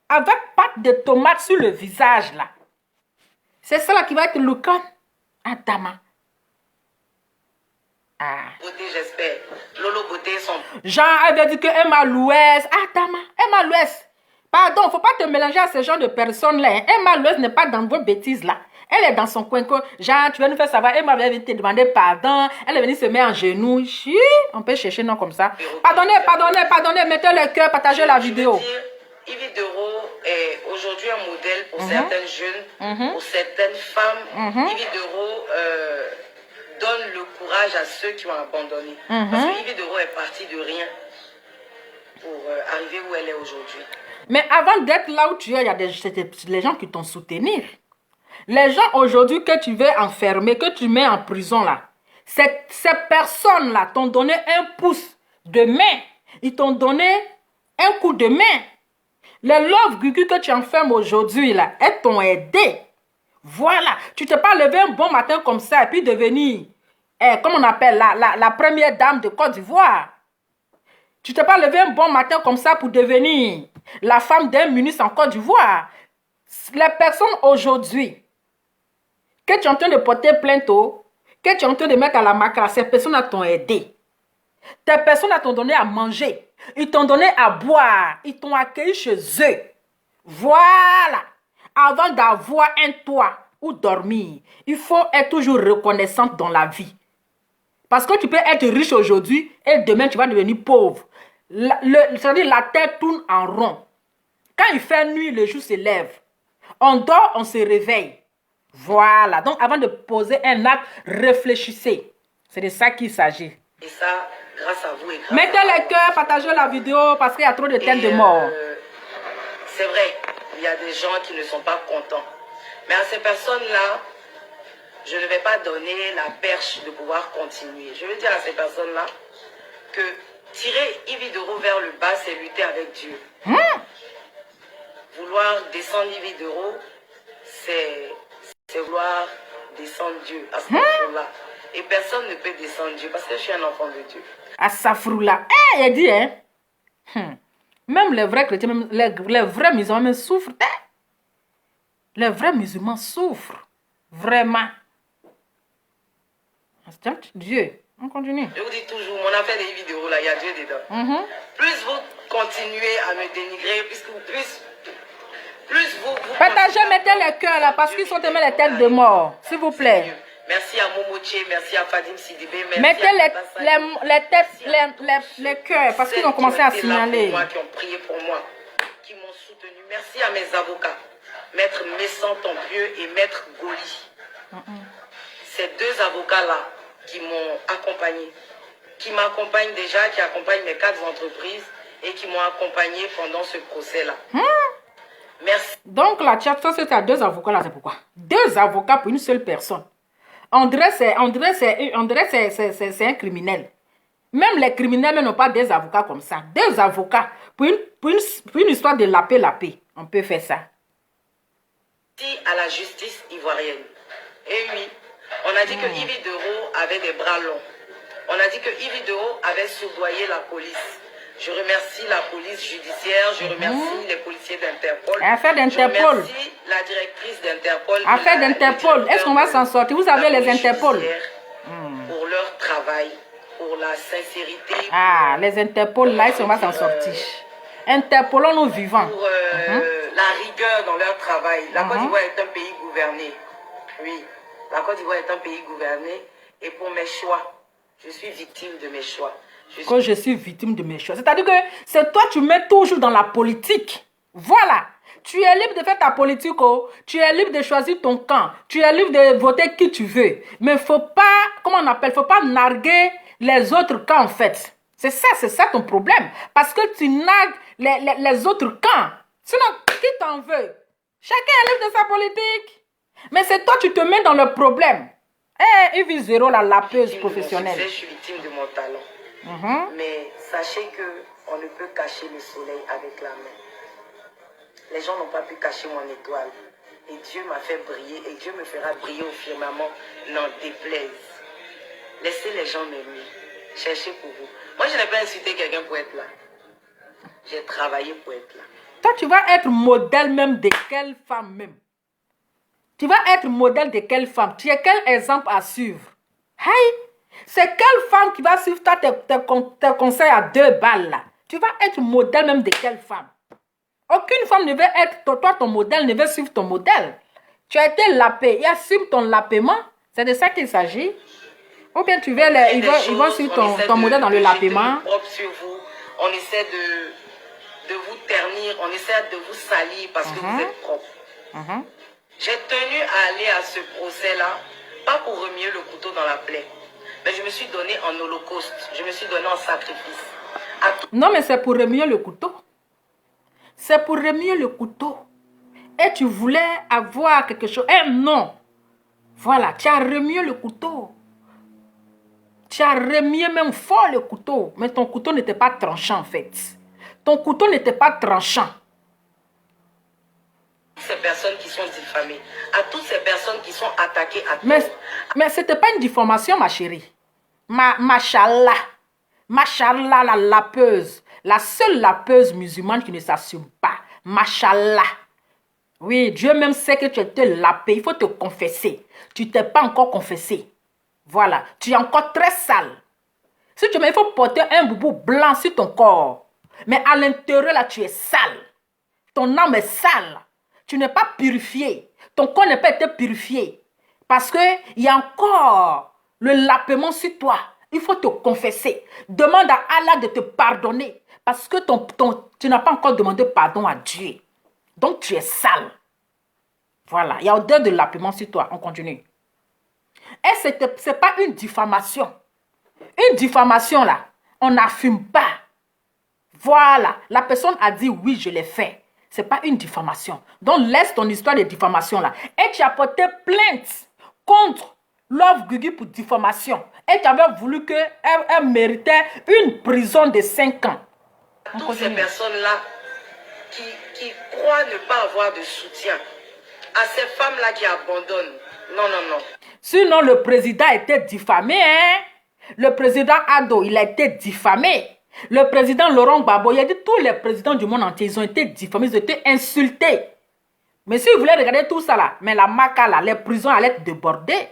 Avec pâte de tomate sur le visage là. C'est ça là qui va être le cas. Adama. Beauté, j'espère. Lolo Beauté, son... Jean avait dit que Emma Louès. Adama. Emma Louès. Pardon, il ne faut pas te mélanger à ce genre de personnes là. Emma Louès n'est pas dans vos bêtises là. Elle est dans son coin. Jean, tu vas nous faire savoir. Emma vient te demander pardon. Elle est venue se mettre en genoux. On peut chercher non comme ça. Pardonnez. Mettez le cœur, partagez la vidéo. Yves Dero est aujourd'hui un modèle pour certains jeunes, pour certaines femmes. Yves Dero donne le courage à ceux qui ont abandonné. Parce que Yves Dero est partie de rien pour arriver où elle est aujourd'hui. Mais avant d'être là où tu es, il y a les gens qui t'ont soutenu. Les gens aujourd'hui que tu veux enfermer, que tu mets en prison là, ces personnes-là t'ont donné un pouce de main. Ils t'ont donné un coup de main. Les Love Gugu que tu enfermes aujourd'hui là, elles t'ont aidé. Voilà. Tu ne t'es pas levé un bon matin comme ça et puis devenir, comment on appelle, la première dame de Côte d'Ivoire. Tu ne t'es pas levé un bon matin comme ça pour devenir la femme d'un ministre en Côte d'Ivoire. Les personnes aujourd'hui que tu es en train de porter plainte, que tu es en train de mettre à la macra, ces personnes t'ont aidé. Ces personnes t'ont donné à manger. Ils t'ont donné à boire. Ils t'ont accueilli chez eux. Voilà. Avant d'avoir un toit où dormir, il faut être toujours reconnaissante dans la vie. Parce que tu peux être riche aujourd'hui et demain tu vas devenir pauvre. C'est-à-dire la terre tourne en rond. Quand il fait nuit, le jour se lève. On dort, on se réveille. Voilà. Donc avant de poser un acte, réfléchissez. C'est de ça qu'il s'agit. Et ça, grâce à vous et grâce mettez les cœurs, partagez la vidéo parce qu'il y a trop de thèmes de mort. c'est vrai, il y a des gens qui ne sont pas contents. Mais à ces personnes-là, je ne vais pas donner la perche de pouvoir continuer. Je veux dire à ces personnes-là que tirer Yves Doro vers le bas, c'est lutter avec Dieu. Vouloir descendre Yves Doro, c'est vouloir descendre Dieu à ce moment-là. Et personne ne peut descendre Dieu parce que je suis un enfant de Dieu. À Safroula. Eh, il dit, hein. Même les vrais chrétiens, même les vrais musulmans même souffrent. Les vrais musulmans souffrent. Vraiment. Dieu. On continue. Je vous dis toujours, mon affaire des vidéos là, il y a Dieu dedans. Plus vous continuez à me dénigrer, plus vous partagez, mettez les cœurs là, parce qu'ils sont tellement les têtes de mort. S'il vous plaît. Merci à Momoche, merci à Fadim Sidibé. Mettez les cœurs, parce qu'ils ont commencé à signaler. Qui ont prié pour moi, qui m'ont soutenu. Merci à mes avocats, Maître Messan Tompieux et Maître Goli. Ces deux avocats-là qui m'ont accompagné, qui m'accompagnent déjà, qui accompagnent mes 4 entreprises et qui m'ont accompagné pendant ce procès-là. Merci. Donc la chat, ça c'est à 2 avocats là, c'est pourquoi 2 avocats pour une seule personne. On dirait c'est un criminel. Même les criminels n'ont pas des avocats comme ça. 2 avocats pour une histoire de lapé. On peut faire ça. Merci à la justice ivoirienne. Et oui, on a dit que Yves Doro avait des bras longs. On a dit que Yves Doro avait soudoyé la police. Je remercie la police judiciaire, je remercie les policiers d'Interpol. Affaire d'Interpol. Je remercie la directrice d'Interpol. Affaire d'Interpol. Est-ce qu'on va s'en sortir? Vous avez les Interpol. Pour leur travail, pour la sincérité. Ah, les Interpol, là, est-ce qu'on va s'en sortir? Interpolons nos vivants. Pour la rigueur dans leur travail. La Côte d'Ivoire est un pays gouverné. Oui, la Côte d'Ivoire est un pays gouverné. Et pour mes choix, je suis victime de mes choix. Quand je suis victime de mes choix. C'est-à-dire que c'est toi, tu mets toujours dans la politique. Voilà. Tu es libre de faire ta politique. Oh. Tu es libre de choisir ton camp. Tu es libre de voter qui tu veux. Mais il ne faut pas, comment on appelle, faut pas narguer les autres camps en fait. C'est ça ton problème. Parce que tu nargues les autres camps. Sinon, qui t'en veut? Chacun est libre de sa politique. Mais c'est toi, tu te mets dans le problème. Eh, Yves Zéro, la lapeuse professionnelle. Je suis victime de mon talent. Mais sachez qu'on ne peut cacher le soleil avec la main. Les gens n'ont pas pu cacher mon étoile. Et Dieu m'a fait briller. Et Dieu me fera briller au firmament. N'en déplaise. Laissez les gens m'aimer. Cherchez pour vous. Moi, je n'ai pas insulté quelqu'un pour être là. J'ai travaillé pour être là. Toi, tu vas être modèle même de quelle femme même? Tu vas être modèle de quelle femme? Tu es quel exemple à suivre? Hey! C'est quelle femme qui va suivre toi tes conseils à 2 balles là? Tu vas être modèle même de quelle femme? Aucune femme ne veut être, toi ton modèle ne veut suivre ton modèle. Tu as été lapé, il assume ton lapément. C'est de ça qu'il s'agit. Ou bien tu veux, ils vont suivre ton modèle dans le lapément. Sur vous. On essaie de vous ternir, on essaie de vous salir parce que vous êtes propre. J'ai tenu à aller à ce procès-là, pas pour remuer le couteau dans la plaie. Mais je me suis donné en holocauste. Je me suis donné en sacrifice. Non, mais c'est pour remuer le couteau. C'est pour remuer le couteau. Et tu voulais avoir quelque chose. Eh non. Voilà, tu as remué le couteau. Tu as remué même fort le couteau. Mais ton couteau n'était pas tranchant en fait. Ton couteau n'était pas tranchant. Ces personnes qui sont diffamées. À toutes ces personnes qui sont attaquées à mais ce n'était pas une diffamation, ma chérie. Machallah. Machallah, la lapeuse. La seule lapeuse musulmane qui ne s'assume pas. Machallah. Oui, Dieu même sait que tu étais lapé. Il faut te confesser. Tu ne t'es pas encore confessé. Voilà. Tu es encore très sale. Si tu veux, il faut porter un boubou blanc sur ton corps. Mais à l'intérieur, là, tu es sale. Ton âme est sale. Tu n'es pas purifié. Ton corps n'a pas été purifié. Parce qu'il y a encore le lapement sur toi. Il faut te confesser. Demande à Allah de te pardonner. Parce que tu n'as pas encore demandé pardon à Dieu. Donc tu es sale. Voilà. Il y a odeur de lapement sur toi. On continue. Et ce n'est pas une diffamation. Une diffamation là, on n'assume pas. Voilà. La personne a dit oui, je l'ai fait. Ce n'est pas une diffamation. Donc, laisse ton histoire de diffamation là. Et tu as porté plainte contre Love Guigui pour diffamation. Et tu avais voulu qu'elle méritait une prison de 5 ans. Toutes ces personnes-là qui croient ne pas avoir de soutien, à ces femmes-là qui abandonnent. Non, non, non. Sinon, le président a été diffamé. Hein? Le président Ado, il a été diffamé. Le président Laurent Gbagbo, il a dit tous les présidents du monde entier, ils ont été diffamés, ils ont été insultés. Mais si vous voulez regarder tout ça là, mais la maca là, les prisons allaient être débordées.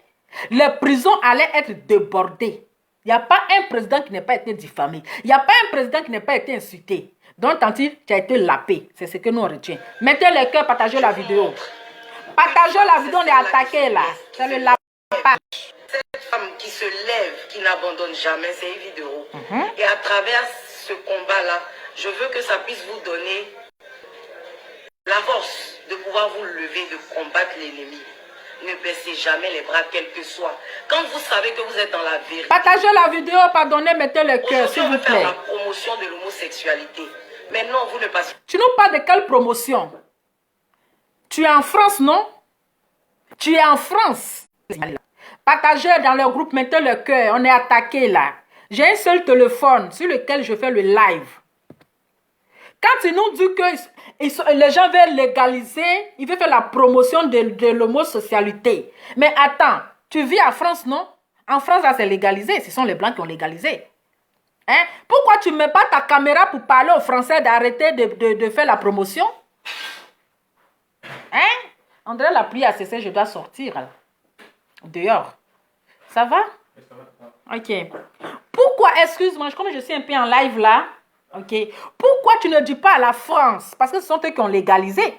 Les prisons allaient être débordées. Il n'y a pas un président qui n'a pas été diffamé. Il n'y a pas un président qui n'a pas été insulté. Donc, Tanti, tu as été lapé. C'est ce que nous retiens. Mettez le cœur, partagez la vidéo. Partagez la vidéo, on est attaqué là. C'est le lapage. Cette femme qui se lève, qui n'abandonne jamais, c'est Yves Dero. Et à travers ce combat-là, je veux que ça puisse vous donner la force de pouvoir vous lever, de combattre l'ennemi. Ne baissez jamais les bras, quel que soit. Quand vous savez que vous êtes dans la vérité. Partagez la vidéo, pardonnez, mettez le cœur, s'il vous plaît. Faire la promotion de l'homosexualité. Mais non, vous ne passez. Tu nous parles de quelle promotion? Tu es en France, non? Tu es en France. Partagez dans le groupe, mettez le cœur. On est attaqué là. J'ai un seul téléphone sur lequel je fais le live. Quand ils nous disent que les gens veulent légaliser, ils veulent faire la promotion de l'homosexualité. Mais attends, tu vis en France, non? En France, là, c'est légalisé. Ce sont les Blancs qui ont légalisé. Hein? Pourquoi tu ne mets pas ta caméra pour parler aux Français d'arrêter de faire la promotion? Hein? André, la pluie a cessé, je dois sortir. Là. Dehors. Ça va? Ok. Pourquoi, excuse-moi, comme je suis un peu en live là, ok. Pourquoi tu ne dis pas à la France? Parce que ce sont eux qui ont légalisé.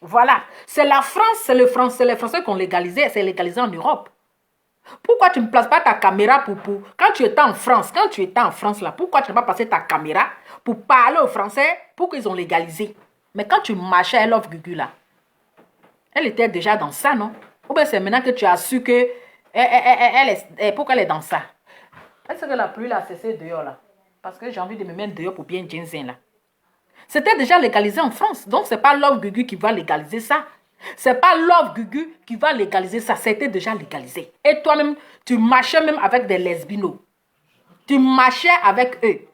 Voilà. C'est la France, c'est les Français qui ont légalisé, c'est légalisé en Europe. Pourquoi tu ne places pas ta caméra pour... Quand tu étais en France, là, pourquoi tu n'as pas placé ta caméra pour parler aux Français pour qu'ils ont légalisé? Mais quand tu marchais à Love Guigui là, elle était déjà dans ça, non? Ou bien c'est maintenant que tu as su que... pourquoi elle est dans ça? Est-ce que la pluie là, c'est dehors là? Parce que j'ai envie de me mettre dehors pour bien ginseng là. C'était déjà légalisé en France. Donc c'est pas Love Guigui qui va légaliser ça. C'est pas Love Guigui qui va légaliser ça. C'était déjà légalisé. Et toi-même, tu marchais même avec des lesbinos. Tu marchais avec eux.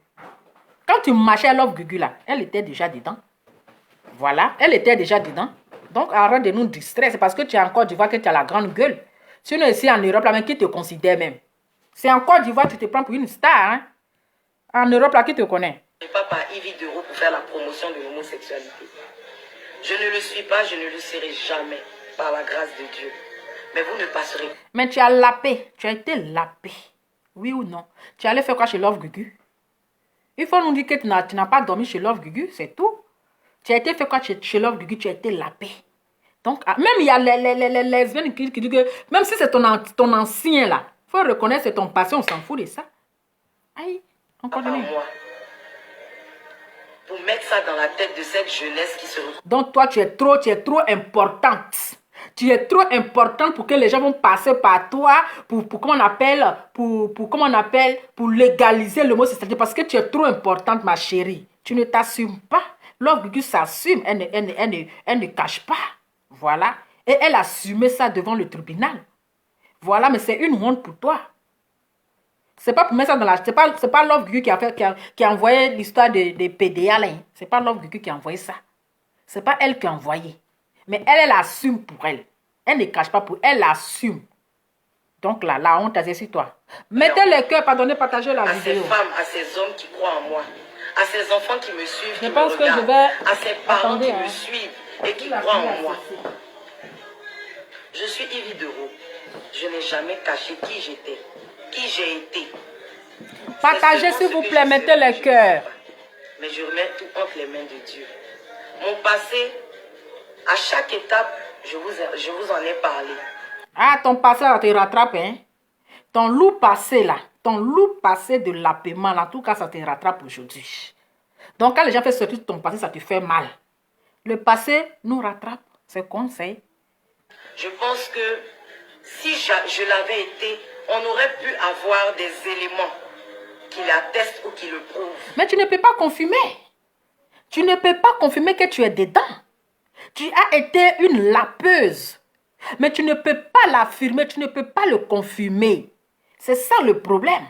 Quand tu marchais à Love Guigui là, elle était déjà dedans. Voilà, elle était déjà dedans. Donc arrête de nous distraire. C'est parce que tu es en Côte d'Ivoire que tu as la grande gueule. Sinon ici en Europe, là, mais qui te considère même? C'est en Côte d'Ivoire que tu te prends pour une star. Hein? En Europe, là, qui te connaît? Je ne suis pas par Yves Dero pour faire la promotion de l'homosexualité. Je ne le suis pas, je ne le serai jamais, par la grâce de Dieu. Mais vous ne passerez pas. Mais tu as lapé, tu as été lapé. Oui ou non? Tu allais faire quoi chez Love Guigui? Il faut nous dire que tu n'as pas dormi chez Love Guigui, c'est tout. Tu as été fait quoi chez Love Guigui? Tu as été lapé. Donc, même il y a les lesbiennes qui disent que même si c'est ton ancien là, il faut reconnaître que c'est ton passé, on s'en fout de ça. Aïe, on continue. Pour mettre ça dans la tête de cette jeunesse qui se retrouve. Donc toi, tu es trop importante. Tu es trop importante pour que les gens vont passer par toi pour comment on appelle, pour légaliser l'homosexualité. Parce que tu es trop importante, ma chérie. Tu ne t'assumes pas. Love Guigui s'assume, elle ne cache pas. Voilà. Et elle assumait ça devant le tribunal. Voilà, mais c'est une honte pour toi. C'est pas pour mettre ça dans la... C'est pas Love Guigui qui a envoyé l'histoire de PDA là. C'est pas Love Guigui qui a envoyé ça. C'est pas elle qui a envoyé. Mais elle assume pour elle. Elle ne cache pas pour elle, assume. Donc là, la honte, c'est sur toi. Mettez le cœur, pardonnez, partagez la vidéo. À ces femmes, à ces hommes qui croient en moi, à ces enfants qui me suivent, je pense que je vais... à ces parents qui me suivent et qui croient en moi. Je suis Yves Dero. Je n'ai jamais caché qui j'étais, qui j'ai été. Partagez s'il vous plaît, mettez le cœur. Mais je remets tout entre les mains de Dieu. Mon passé, à chaque étape, je vous en ai parlé. Ah, ton passé, là, te rattrape, hein? Ton loup passé, là, ton loup passé de l'apaisement, là, en tout cas, ça te rattrape aujourd'hui. Donc, quand les gens font sortir ton passé, ça te fait mal. Le passé nous rattrape, c'est conseil. Je pense que si je l'avais été, on aurait pu avoir des éléments qui l'attestent ou qui le prouvent. Mais tu ne peux pas confirmer. Tu ne peux pas confirmer que tu es dedans. Tu as été une lapeuse. Mais tu ne peux pas l'affirmer, tu ne peux pas le confirmer. C'est ça le problème.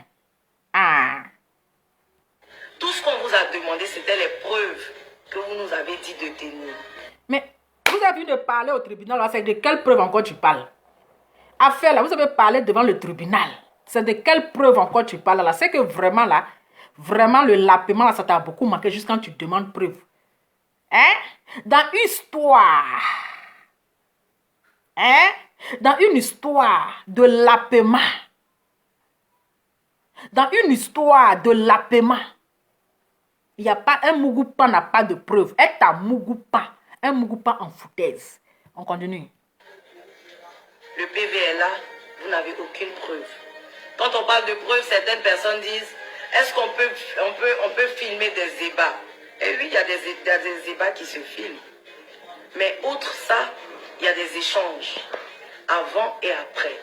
Ah. Tout ce qu'on vous a demandé, c'était les preuves que vous nous avez dit de tenir. Mais vous avez vu de parler au tribunal, c'est de quelle preuve encore tu parles? Affaire là, vous avez parlé devant le tribunal. C'est de quelle preuve encore tu parles là? C'est que vraiment là, vraiment le lapement là, ça t'a beaucoup manqué juste quand tu demandes preuve. Hein? Dans une histoire, hein? Dans une histoire de lapement, dans une histoire de lapement, il n'y a pas un Mougoupa n'a pas de preuve. Est un Mougoupa en foutaise. On continue. Le PV est là, vous n'avez aucune preuve. Quand on parle de preuves, certaines personnes disent, est-ce qu'on peut filmer des débats? Et oui, il y a des débats qui se filment. Mais outre ça, il y a des échanges, avant et après.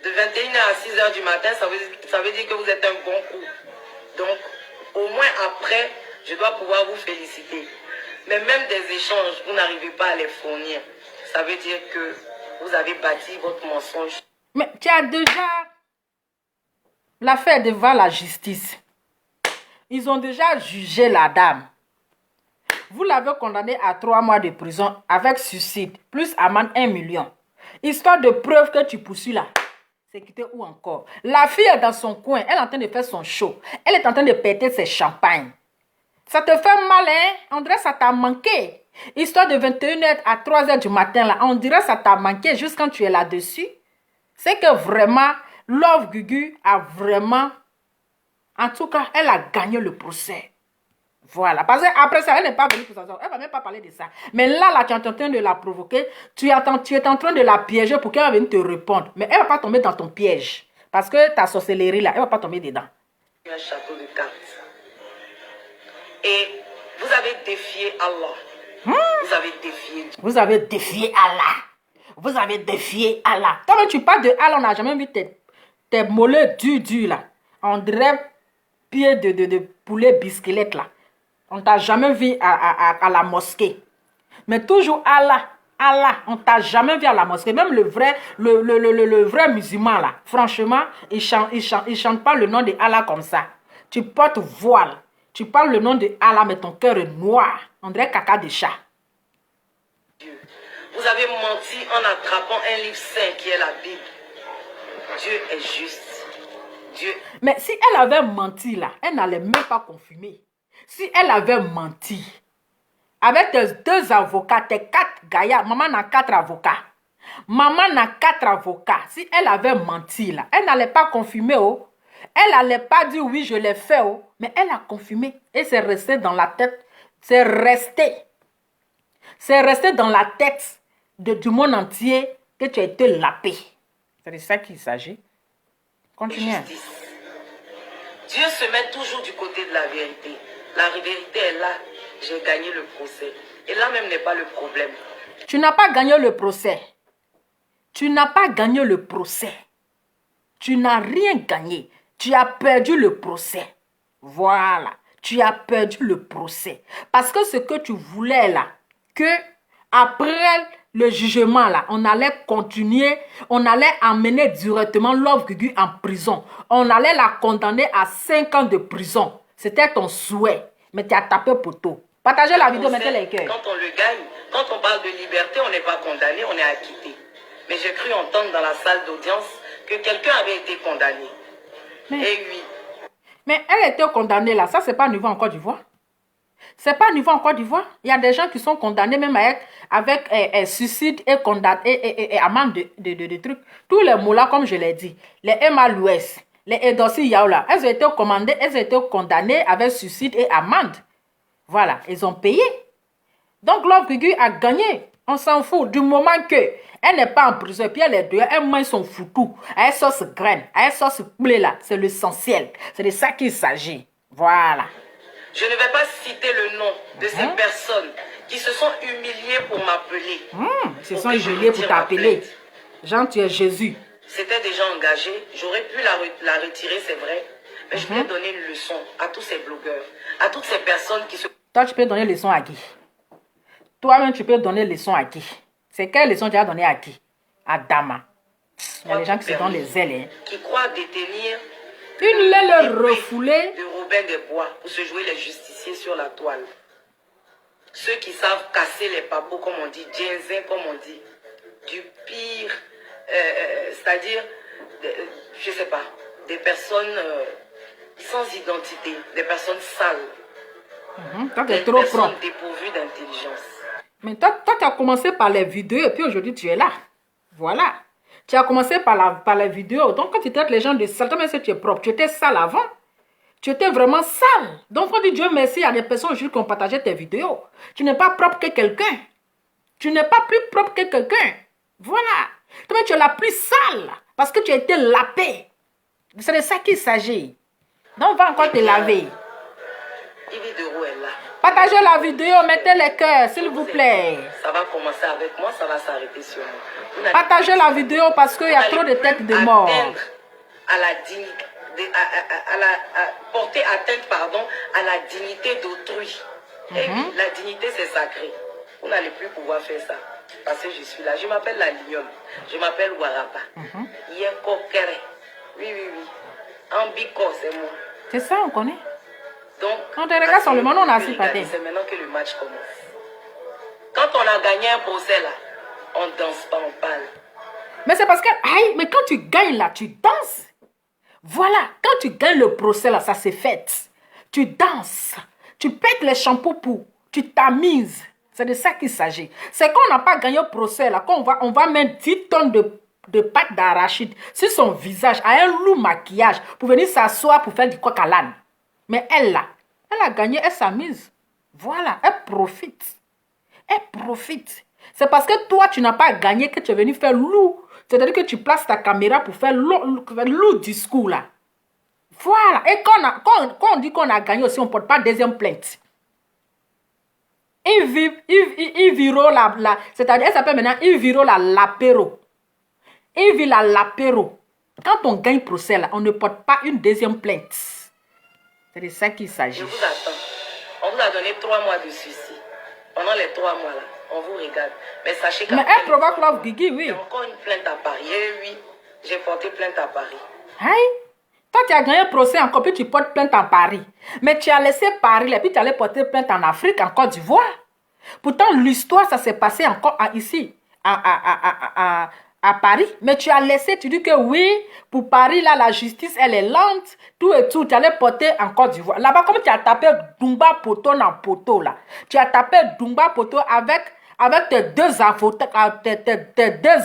De 21h à 6h du matin, ça veut dire que vous êtes un bon coup. Donc, au moins après, je dois pouvoir vous féliciter. Mais même des échanges, vous n'arrivez pas à les fournir. Ça veut dire que vous avez bâti votre mensonge. Mais tu as déjà l'affaire devant la justice. Ils ont déjà jugé la dame. Vous l'avez condamnée à 3 mois de prison avec suicide, plus amende 1 million. Histoire de preuve que tu poursuis là. C'est quitter où encore? La fille est dans son coin, elle est en train de faire son show. Elle est en train de péter ses champagnes. Ça te fait mal, hein? On dirait que ça t'a manqué. Histoire de 21h à 3h du matin, là, on dirait que ça t'a manqué juste quand tu es là-dessus. C'est que vraiment, Love Gugu a vraiment... En tout cas, elle a gagné le procès. Voilà. Parce qu'après ça, elle n'est pas venue pour ça. Elle ne va même pas parler de ça. Mais là, tu es en train de la provoquer. Tu es en train de la piéger pour qu'elle vienne te répondre. Mais elle ne va pas tomber dans ton piège. Parce que ta sorcellerie, là, elle ne va pas tomber dedans. Un château de cartes. Et vous avez défié Allah. Vous avez défié Dieu. Vous avez défié Allah. Vous avez défié Allah. Quand tu parles de Allah, on n'a jamais vu tes mollets durs là. On dirait pied de poulet bisquelette là. On t'a jamais vu à la mosquée. Mais toujours Allah. Allah, on t'a jamais vu à la mosquée. Même le vrai musulman là. Franchement, il chante pas le nom de Allah comme ça. Tu portes voile. Tu parles le nom de Allah, mais ton cœur est noir. On dirait caca de chat. Vous avez menti en attrapant un livre saint qui est la Bible. Dieu est juste. Dieu. Mais si elle avait menti là, elle n'allait même pas confirmer. Si elle avait menti, avec tes 2 avocats, tes 4 gaillards, maman a 4 avocats. Maman a 4 avocats. Si elle avait menti là, elle n'allait pas confirmer. Oh. Elle n'allait pas dire oui, je l'ai fait. Oh. Mais elle a confirmé. Et c'est resté dans la tête. C'est resté. C'est resté dans la tête du monde entier que tu as été lapé. C'est de ça qu'il s'agit. Continuez. Dieu se met toujours du côté de la vérité. La vérité est là. J'ai gagné le procès. Et là même n'est pas le problème. Tu n'as pas gagné le procès. Tu n'as pas gagné le procès. Tu n'as rien gagné. Tu as perdu le procès. Voilà. Tu as perdu le procès. Parce que ce que tu voulais là, que après le jugement là, on allait continuer, on allait emmener directement Love Gugu en prison. On allait la condamner à 5 ans de prison. C'était ton souhait. Mais tu as tapé poteau. Partagez la vidéo, mettez les cœurs. Quand on le gagne, quand on parle de liberté, on n'est pas condamné, on est acquitté. Mais j'ai cru entendre dans la salle d'audience que quelqu'un avait été condamné. Et oui. Mais elle était condamnée là, ça c'est pas nouveau en Côte d'Ivoire. C'est pas nouveau en Côte d'Ivoire. Il y a des gens qui sont condamnés même avec suicide et amende de trucs. Tous les mots là, comme je l'ai dit, les Emma Louès, les Edossi Yaoula, elles ont été condamnées avec suicide et amende. Voilà, ils ont payé. Donc Love Gugu a gagné. On s'en fout du moment que elle n'est pas en prison, puis elle est dehors, elle mange son foutou, elle sauce graine, elle sauce poulet là, c'est l'essentiel. C'est de ça qu'il s'agit. Voilà. Je ne vais pas citer le nom de ces personnes qui se sont humiliées pour m'appeler. Ils se sont humiliés pour t'appeler. Jean, tu es Jésus. C'était déjà engagé. J'aurais pu la retirer, c'est vrai. Mais je voulais donner une leçon à tous ces blogueurs, à toutes ces personnes qui se... Toi, tu peux donner leçon à qui? Toi-même, tu peux donner leçon à qui? C'est quelle leçon tu as donné à qui? À Dama. Il y a des gens qui se donnent les ailes. Hein. Qui croient détenir une l'aile refoulée de Robin des Bois pour se jouer les justiciers sur la toile. Ceux qui savent casser les papeaux, comme on dit, ginseng, comme on dit, du pire, c'est-à-dire, je sais pas, des personnes sans identité, des personnes sales, toi, des trop personnes propre. dépourvues d'intelligence. Mais toi, tu as commencé par les vidéos et puis aujourd'hui, tu es là. Voilà. Tu as commencé par les vidéos. Donc, quand tu traites les gens de sale, même si tu es propre, tu étais sale avant. Tu étais vraiment sale. Donc, on dit Dieu merci, il y a des personnes aujourd'hui qui ont partagé tes vidéos. Tu n'es pas propre que quelqu'un. Tu n'es pas plus propre que quelqu'un. Voilà. Toi, tu es la plus sale parce que tu as été lapé. C'est de ça qu'il s'agit. Donc, va encore te laver. Yves Dero est là. Partagez la vidéo, mettez les cœurs, s'il vous plaît. Ça va commencer avec moi, ça va s'arrêter sur moi. Partagez la vidéo parce qu'il y a trop de têtes de mort. À la dignité, porter atteinte, pardon, à la dignité d'autrui. Et oui, la dignité, c'est sacré. Vous n'allez plus pouvoir faire ça. Parce que je suis là. Je m'appelle la Lyon. Je m'appelle Warapa. Yeko Kere. Oui, oui, oui. Ambiko, c'est moi. C'est ça, on connaît. Donc, quand on regarde sur le monde, on a assis pâté. C'est maintenant que le match commence. Quand on a gagné un procès là, on danse pas, on parle. Mais c'est parce que, aïe, mais quand tu gagnes là, tu danses. Voilà, quand tu gagnes le procès là, ça s'est fait. Tu danses, tu pètes les shampoings pour, tu t'amuses. C'est de ça qu'il s'agit. C'est qu'on n'a pas gagné le procès là, qu'on va mettre 10 tonnes de pâte d'arachide sur son visage, à un lourd maquillage, pour venir s'asseoir pour faire du coq à l'âne. Mais elle là, elle a gagné, elle s'amuse. Voilà, elle profite. Elle profite. C'est parce que toi, tu n'as pas gagné que tu es venu faire lourd. C'est-à-dire que tu places ta caméra pour faire lourd discours là. Voilà. Et quand on dit qu'on a gagné aussi, on ne porte pas deuxième plainte. Il viro c'est-à-dire, elle s'appelle maintenant Il viro la lapéro. Il vit la lapéro. Quand on gagne procès là, on ne porte pas une deuxième plainte. C'est de ça qu'il s'agit. Je vous attends. On vous a donné 3 mois de suicide. Pendant les 3 mois là, on vous regarde. Mais sachez qu'après... Mais elle provoque Love Guigui, oui. Il y a encore une plainte à Paris. Et oui, j'ai porté plainte à Paris. Aïe. Toi, tu as gagné un procès encore, puis tu portes plainte en Paris. Mais tu as laissé Paris, là, puis tu allais porter plainte en Afrique, en Côte d'Ivoire. Pourtant, l'histoire, ça s'est passé encore ici, à Paris. Mais tu as laissé, tu dis que oui, pour Paris, là, la justice, elle est lente, tout et tout. Tu allais porter en Côte d'Ivoire. Là-bas, comme tu as tapé Dumba Poto dans Poto, là. Tu as tapé Dumba Poto avec tes deux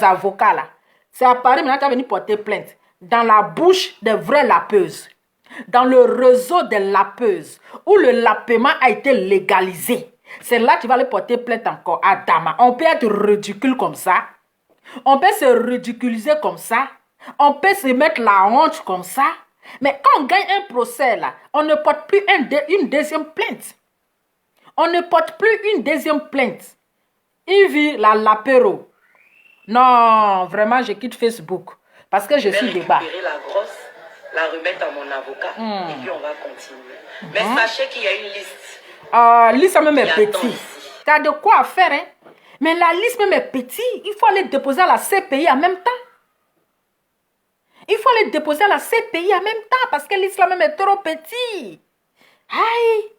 avocats, là. C'est à Paris, maintenant, tu as venu porter plainte. Dans la bouche des vraies lapeuses. Dans le réseau des lapeuses. Où le lapement a été légalisé. C'est là que tu vas aller porter plainte encore à Dama. On peut être ridicule comme ça. On peut se ridiculiser comme ça. On peut se mettre la honte comme ça. Mais quand on gagne un procès là, on ne porte plus une deuxième plainte. On ne porte plus une deuxième plainte. Il vit la lapéro. Non, vraiment, je quitte Facebook. Parce que je suis débat. Je vais récupérer la grosse, la remettre à mon avocat et puis on va continuer. Mais sachez qu'il y a une liste. Liste même est petit. Tu as de quoi faire, hein? Mais la liste même est petite. Il faut aller déposer à la CPI en même temps. Il faut aller déposer à la CPI en même temps parce que liste là même est trop petit. Aïe!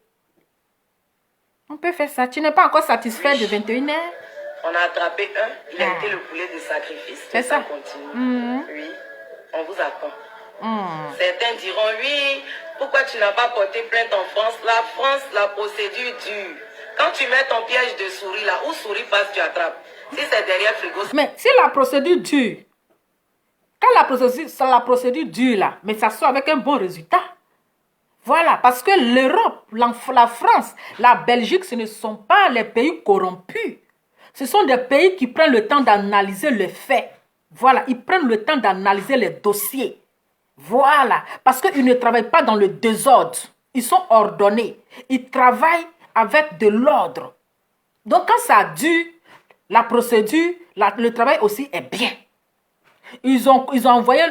On peut faire ça. Tu n'es pas encore satisfait de 21h? On a attrapé un, il a été le poulet de sacrifice. C'est ça. Continue. Oui, on vous attend. Certains diront, oui, pourquoi tu n'as pas porté plainte en France? La France, la procédure dure. Quand tu mets ton piège de souris là, où souris passe, tu attrapes. Si c'est derrière le frigo... Mais si la procédure dure, quand la procédure dure là, mais ça sort avec un bon résultat. Voilà, parce que l'Europe, la France, la Belgique, ce ne sont pas les pays corrompus. Ce sont des pays qui prennent le temps d'analyser les faits. Voilà, ils prennent le temps d'analyser les dossiers. Voilà, parce qu'ils ne travaillent pas dans le désordre. Ils sont ordonnés. Ils travaillent avec de l'ordre. Donc, quand ça dure, la procédure, le travail aussi est bien. Ils ont envoyé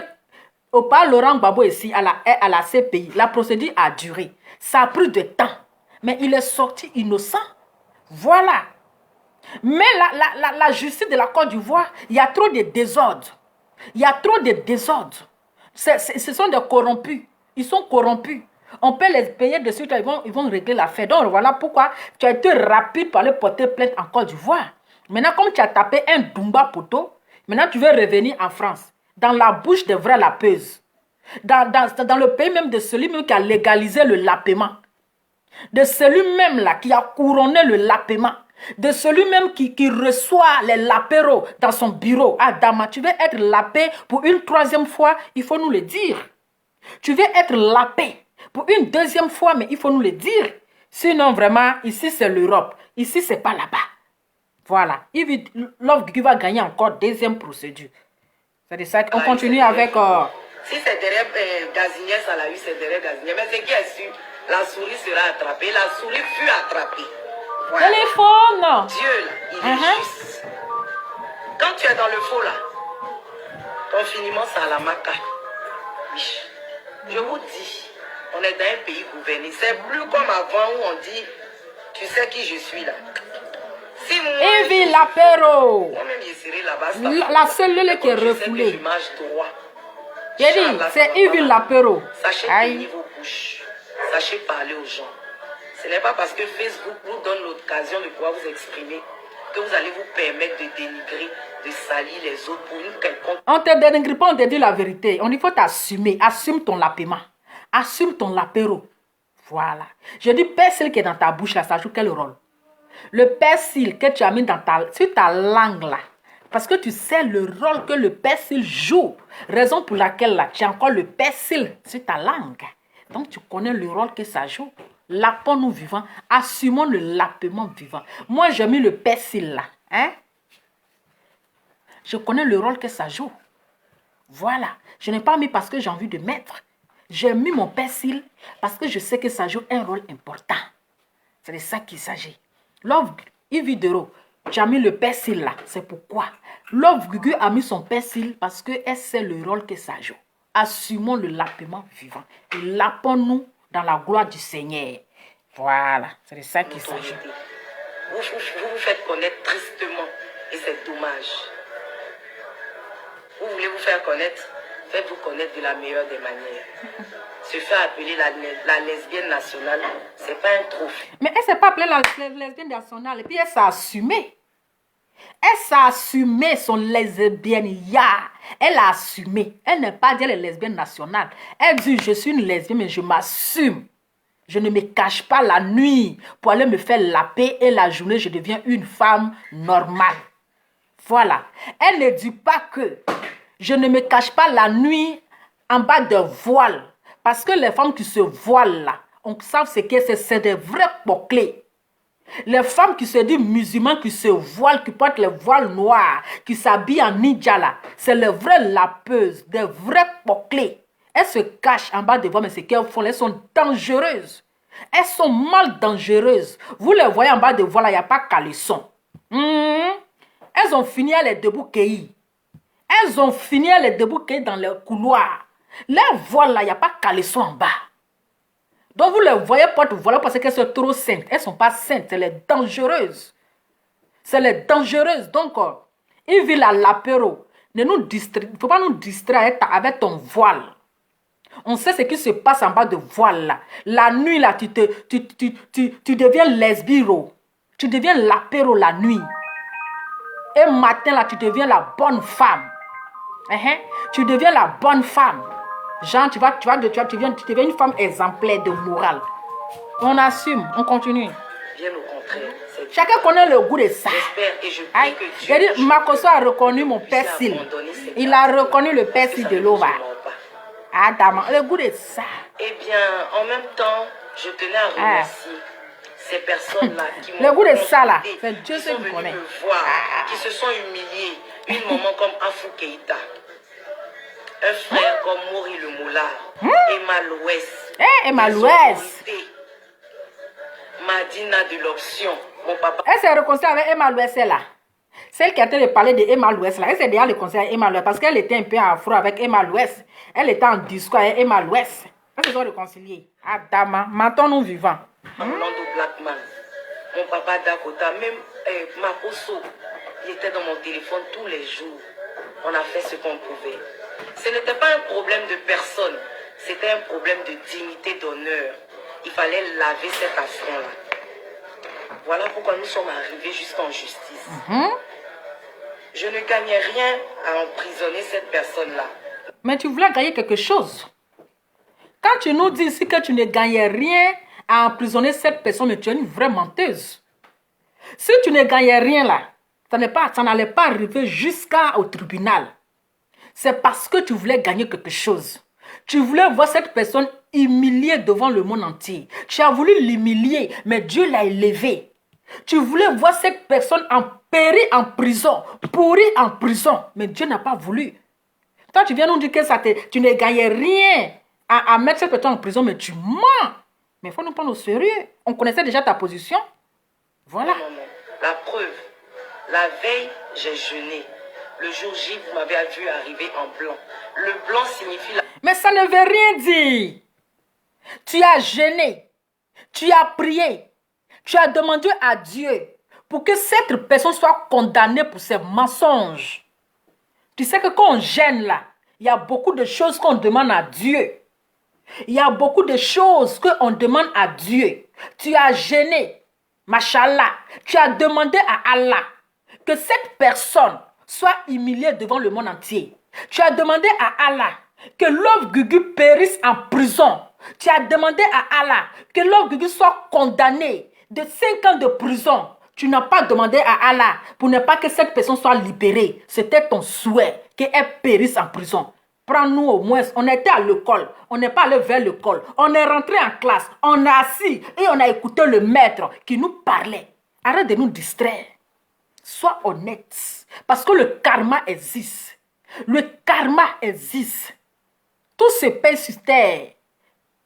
au pas Laurent Gbagbo ici à la CPI. La procédure a duré. Ça a pris du temps. Mais il est sorti innocent. Voilà. Mais la justice de la Côte d'Ivoire, il y a trop de désordre. Il y a trop de désordre. Ce sont des corrompus. Ils sont corrompus. On peut les payer dessus, ils vont régler l'affaire. Donc voilà pourquoi tu as été rapide pour aller porter plainte en Côte d'Ivoire. Maintenant, comme tu as tapé un Dumba poteau, maintenant tu veux revenir en France. Dans la bouche des vrais lapeuses. Dans le pays même de celui même qui a légalisé le lapement. De celui-même là qui a couronné le lapement. De celui-même qui reçoit les lapéros dans son bureau. Ah, Dama, tu veux être lapé pour une troisième fois, il faut nous le dire. Tu veux être lapé pour une deuxième fois, mais il faut nous le dire. Sinon, vraiment, ici c'est l'Europe. Ici, c'est pas là-bas. Voilà. Love Guigui va gagner encore deuxième procédure. C'est de ça qu'on continue avec... Si c'est derrière Gazinier, ça l'a eu, c'est derrière Gazinier. Mais c'est qui est sûr, la souris sera attrapée. La souris fut attrapée. Voilà. Téléphone. Dieu, là, il est juste. Quand tu es dans le faux, là, ton finiment, c'est à la maca. Oui. Je vous dis, on est dans un pays gouverné. C'est plus comme avant où on dit, tu sais qui je suis là. Si moi, Evie Lapero. Moi-même, je serai là-bas. La cellule qui est refoulée. L'image droit. J'ai dit, c'est Evie Lapero. Sachez tenir vos bouches. Sachez parler aux gens. Ce n'est pas parce que Facebook vous donne l'occasion de pouvoir vous exprimer que vous allez vous permettre de dénigrer, de salir les autres pour une quelconque... On te dénigre pas, on te dit la vérité. On dit faut t'assumer. Assume ton lapément. Assume ton lapéro. Voilà. Je dis persil qui est dans ta bouche là, ça joue quel rôle? Le persil que tu as mis sur ta langue là. Parce que tu sais le rôle que le persil joue. Raison pour laquelle là, tu as encore le persil sur ta langue. Donc tu connais le rôle que ça joue. Lapons-nous vivants. Assumons le lapement vivant. Moi, j'ai mis le persil là. Hein? Je connais le rôle que ça joue. Voilà. Je n'ai pas mis parce que j'ai envie de mettre. J'ai mis mon persil parce que je sais que ça joue un rôle important. C'est de ça qu'il s'agit. Love Ividero, tu as mis le persil là. C'est pourquoi. Love Gugu a mis son persil parce qu'elle sait le rôle que ça joue. Assumons le lapement vivant. Et lapons-nous dans la gloire du Seigneur. Voilà. C'est de ça qu'il s'agit. Vous vous faites connaître tristement. Et c'est dommage. Vous voulez vous faire connaître? Faites-vous connaître de la meilleure des manières. Se faire appeler la lesbienne nationale, c'est pas un trophée. Mais elle ne s'est pas appelée la lesbienne nationale. Et puis elle s'est assumée. Elle s'est assumée son lesbienne. Elle a assumé. Elle n'est pas dit elle est lesbienne nationale. Elle dit je suis une lesbienne mais je m'assume. Je ne me cache pas la nuit pour aller me faire laper et la journée je deviens une femme normale. Voilà. Elle ne dit pas que je ne me cache pas la nuit en bas de voile. Parce que les femmes qui se voilent là, on sait ce que c'est des vrais poclés. Les femmes qui se disent musulmanes, qui se voilent, qui portent les voiles noirs, qui s'habillent en ninja là, c'est les vraies lapeuses, des vrais poclés. Elles se cachent en bas de voile, mais ce qu'elles font, elles sont dangereuses. Elles sont mal dangereuses. Vous les voyez en bas de voile, il n'y a pas caleçon. Elles ont fini à les debout cueillis. Elles ont fini à les debout cueillis dans les couloirs. Les voiles là, il n'y a pas caleçon en bas. Donc vous les voyez porte-voile parce qu'elles sont trop saintes. Elles ne sont pas saintes, c'est les dangereuses. C'est les dangereuses. Donc, il vit la lapéro. Il ne faut pas nous distraire avec ton voile. On sait ce qui se passe en bas de voile là. La nuit là, tu deviens lesbiro. Tu deviens lapéro la nuit. Et matin là, tu deviens la bonne femme. Tu deviens la bonne femme. Genre, tu deviens une femme exemplaire de morale. On assume, on continue. Bien au contraire. Chacun connaît le goût de ça. J'espère et je prie que Dieu... J'ai dit, Makoso a reconnu mon persil. Il a reconnu le persil de l'ova. Adam, le goût de ça. Eh bien, en même temps, je tenais à remercier ces personnes-là qui m'ont... Le goût de ça là, c'est Dieu qui qui sont venues connaît. me voir, qui se sont humiliés. Une maman comme Afou Keïta. Un frère comme Mori le Moulard. Emma Louès. Emma Louès. Madina de l'option. Mon papa. Elle s'est réconciliée avec Emma Louès là. Celle qui a été de parler de Emma Louès là. Elle s'est déjà réconciliée avec Emma Louès parce qu'elle était un peu en froid avec Emma Louès. Elle était en discours avec Emma Louès. Elles se sont réconciliées. Adama, maintenant nous vivants. Orlando Blackman, mon papa Dakota, même Makoso, il était dans mon téléphone tous les jours. On a fait ce qu'on pouvait. Ce n'était pas un problème de personne, c'était un problème de dignité, d'honneur. Il fallait laver cet affront-là. Voilà pourquoi nous sommes arrivés jusqu'en justice. Je ne gagnais rien à emprisonner cette personne-là. Mais tu voulais gagner quelque chose. Quand tu nous dis ici que tu ne gagnais rien à emprisonner cette personne, mais tu es une vraie menteuse. Si tu ne gagnais rien là, ça n'allait pas arriver jusqu'au tribunal. C'est parce que tu voulais gagner quelque chose. Tu voulais voir cette personne humiliée devant le monde entier. Tu as voulu l'humilier, mais Dieu l'a élevé. Tu voulais voir cette personne périr en prison, pourrir en prison, mais Dieu n'a pas voulu. Toi, tu viens nous dire que tu ne gagnais rien à mettre cette personne en prison, mais tu mens. Mais il faut nous prendre au sérieux. On connaissait déjà ta position. Voilà. Non. La preuve, la veille, j'ai jeûné. Le jour J, vous m'avez vu arriver en blanc. Le blanc signifie la... Mais ça ne veut rien dire. Tu as jeûné. Tu as prié. Tu as demandé à Dieu pour que cette personne soit condamnée pour ses mensonges. Tu sais que quand on gêne là, il y a beaucoup de choses qu'on demande à Dieu. Il y a beaucoup de choses qu'on demande à Dieu. Tu as gêné, machallah. Tu as demandé à Allah que cette personne soit humiliée devant le monde entier. Tu as demandé à Allah que Love Gugu périsse en prison. Tu as demandé à Allah que Love Gugu soit condamné de 5 ans de prison. Tu n'as pas demandé à Allah pour ne pas que cette personne soit libérée. C'était ton souhait qu'elle périsse en prison. Prends-nous au moins, on était à l'école, on n'est pas allé vers l'école. On est rentré en classe, on est assis et on a écouté le maître qui nous parlait. Arrête de nous distraire. Sois honnête. Parce que le karma existe. Le karma existe. Tout se paie sur terre.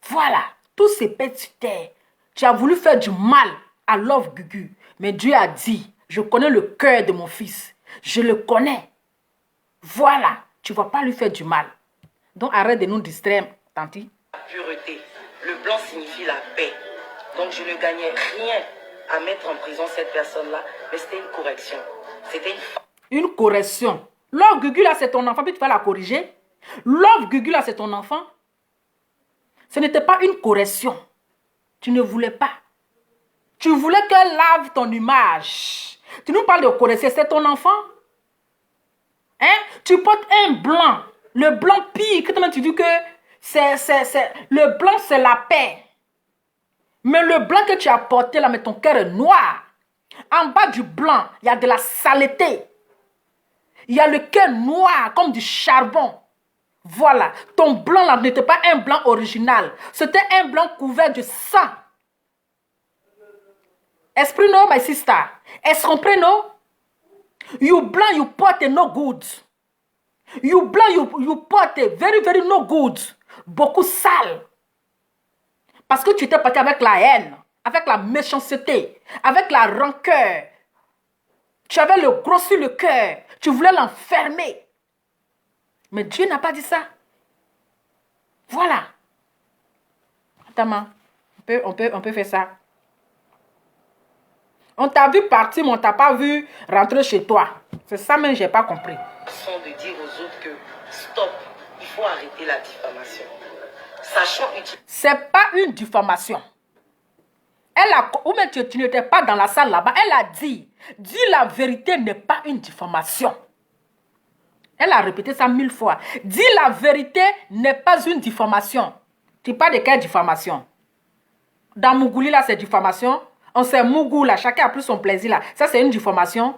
Voilà, tout se paie sur terre. Tu as voulu faire du mal à Love Gugu. Mais Dieu a dit, je connais le cœur de mon fils. Je le connais. Voilà, tu ne vas pas lui faire du mal. Donc arrête de nous distraire, tanti. La pureté. Le blanc signifie la paix. Donc je ne gagnais rien à mettre en prison cette personne-là. Mais c'était une correction. C'était une correction. Love Gugu là, c'est ton enfant, puis tu vas la corriger. Love Gugu là, c'est ton enfant. Ce n'était pas une correction. Tu ne voulais pas. Tu voulais qu'elle lave ton image. Tu nous parles de correction, c'est ton enfant. Hein? Tu portes un blanc. Le blanc pire, que tu dis que le blanc c'est la paix. Mais le blanc que tu as porté là, mais ton cœur est noir. En bas du blanc, il y a de la saleté. Il y a le cœur noir comme du charbon. Voilà, ton blanc là n'était pas un blanc original. C'était un blanc couvert de sang. Esprit no, my sister. Est-ce qu'on comprend no? You blanc, you porte no good. You blanc, you porte very, very no good. Beaucoup sale. Parce que tu étais parti avec la haine, avec la méchanceté, avec la rancœur. Tu avais le gros sur le cœur. Tu voulais l'enfermer. Mais Dieu n'a pas dit ça. Voilà. Attends, on peut faire ça. On t'a vu partir, mais on t'a pas vu rentrer chez toi. C'est ça même, j'ai pas compris. De dire aux autres que stop, il faut arrêter la diffamation. Sachant utiliser. C'est pas une diffamation. Ou même tu n'étais pas dans la salle là-bas. Elle a dit, dis la vérité n'est pas une diffamation. Elle a répété ça 1000 fois. Dis la vérité n'est pas une diffamation. Tu parles de quelle diffamation? Dans Mougouli là, c'est diffamation. On sait Mougou là, chacun a pris son plaisir là. Ça c'est une diffamation.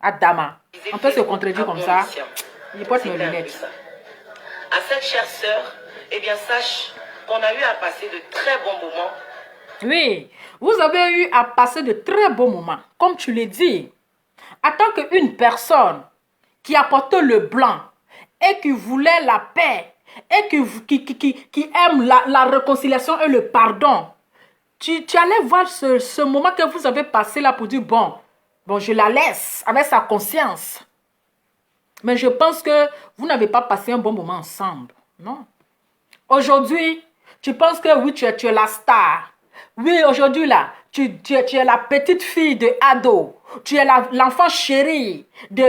Adama. On peut se contredire comme ça. Il porte mes lunettes. À cette chère sœur, eh bien sache qu'on a eu à passer de très bons moments. Oui, vous avez eu à passer de très beaux moments. Comme tu l'as dit, en tant qu'une personne qui apportait le blanc et qui voulait la paix et qui aime la réconciliation et le pardon, tu allais voir ce moment que vous avez passé là pour dire, bon, je la laisse avec sa conscience. Mais je pense que vous n'avez pas passé un bon moment ensemble. Non. Aujourd'hui, tu penses que oui, tu es la star. Oui, aujourd'hui, là, tu es la petite fille de Ado. Tu es l'enfant chéri du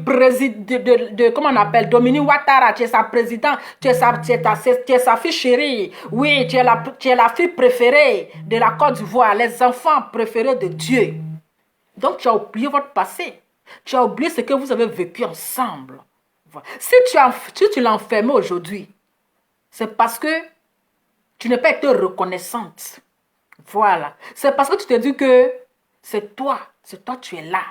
président, comment on appelle, Dominique Ouattara. Tu es sa présidente, tu es sa fille chérie. Oui, tu es la fille préférée de la Côte d'Ivoire, les enfants préférés de Dieu. Donc, tu as oublié votre passé. Tu as oublié ce que vous avez vécu ensemble. Si tu l'as enfermé aujourd'hui, c'est parce que tu n'as pas été reconnaissante. Voilà. C'est parce que tu te dis que c'est toi tu es là.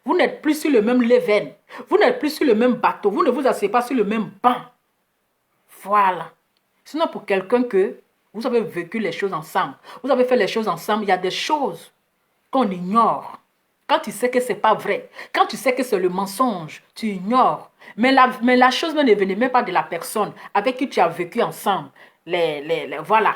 Vous n'êtes plus sur le même level. Vous n'êtes plus sur le même bateau. Vous ne vous asseyez pas sur le même banc. Voilà. Sinon, pour quelqu'un que vous avez vécu les choses ensemble, vous avez fait les choses ensemble, il y a des choses qu'on ignore. Quand tu sais que ce n'est pas vrai, quand tu sais que c'est le mensonge, tu ignores. Mais la chose ne venait même pas de la personne avec qui tu as vécu ensemble. Voilà.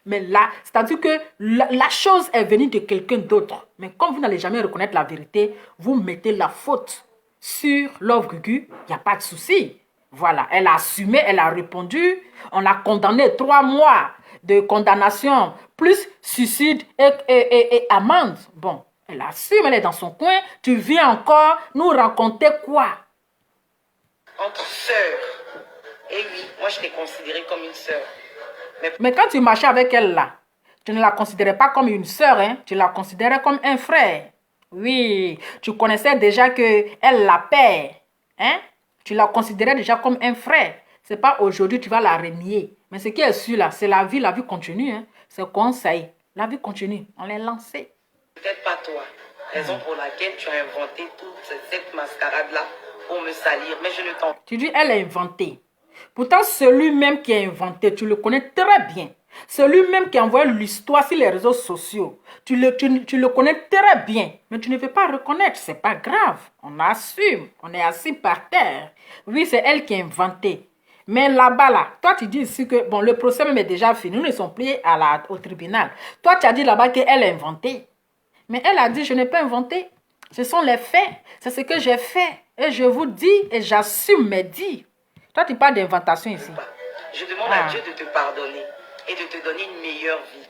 Mais là, c'est-à-dire que la chose est venue de quelqu'un d'autre. Mais comme vous n'allez jamais reconnaître la vérité, vous mettez la faute sur Love Gugu, il n'y a pas de souci. Voilà, elle a assumé, elle a répondu. On l'a condamné 3 mois de condamnation, plus suicide et amende. Bon, elle assume, elle est dans son coin. Tu viens encore nous raconter quoi? Entre sœurs. Et oui, moi je t'ai considérée comme une sœur. Mais quand tu marchais avec elle là, tu ne la considérais pas comme une sœur, hein? Tu la considérais comme un frère. Oui, tu connaissais déjà qu'elle la paie. Hein? Tu la considérais déjà comme un frère. Ce n'est pas aujourd'hui tu vas la renier. Mais ce qui est sûr là, c'est la vie continue. Hein? C'est conseil. La vie continue. On l'a lancé. Peut-être pas toi. Raison pour laquelle tu as inventé toute cette mascarade-là pour me salir. Mais je ne t'en... Tu dis, elle a inventé. Pourtant, celui-même qui a inventé, tu le connais très bien. Celui-même qui a envoyé l'histoire sur les réseaux sociaux, tu le connais très bien. Mais tu ne veux pas reconnaître, c'est pas grave. On assume, on est assis par terre. Oui, c'est elle qui a inventé. Mais là-bas, là, toi tu dis ici que bon, le procès même est déjà fini. Nous ne sommes plus au tribunal. Toi tu as dit là-bas qu'elle a inventé. Mais elle a dit, je n'ai pas inventé. Ce sont les faits. C'est ce que j'ai fait. Et je vous dis, et j'assume mes dits. Toi, tu parles d'inventation ici. Je demande à Dieu de te pardonner et de te donner une meilleure vie.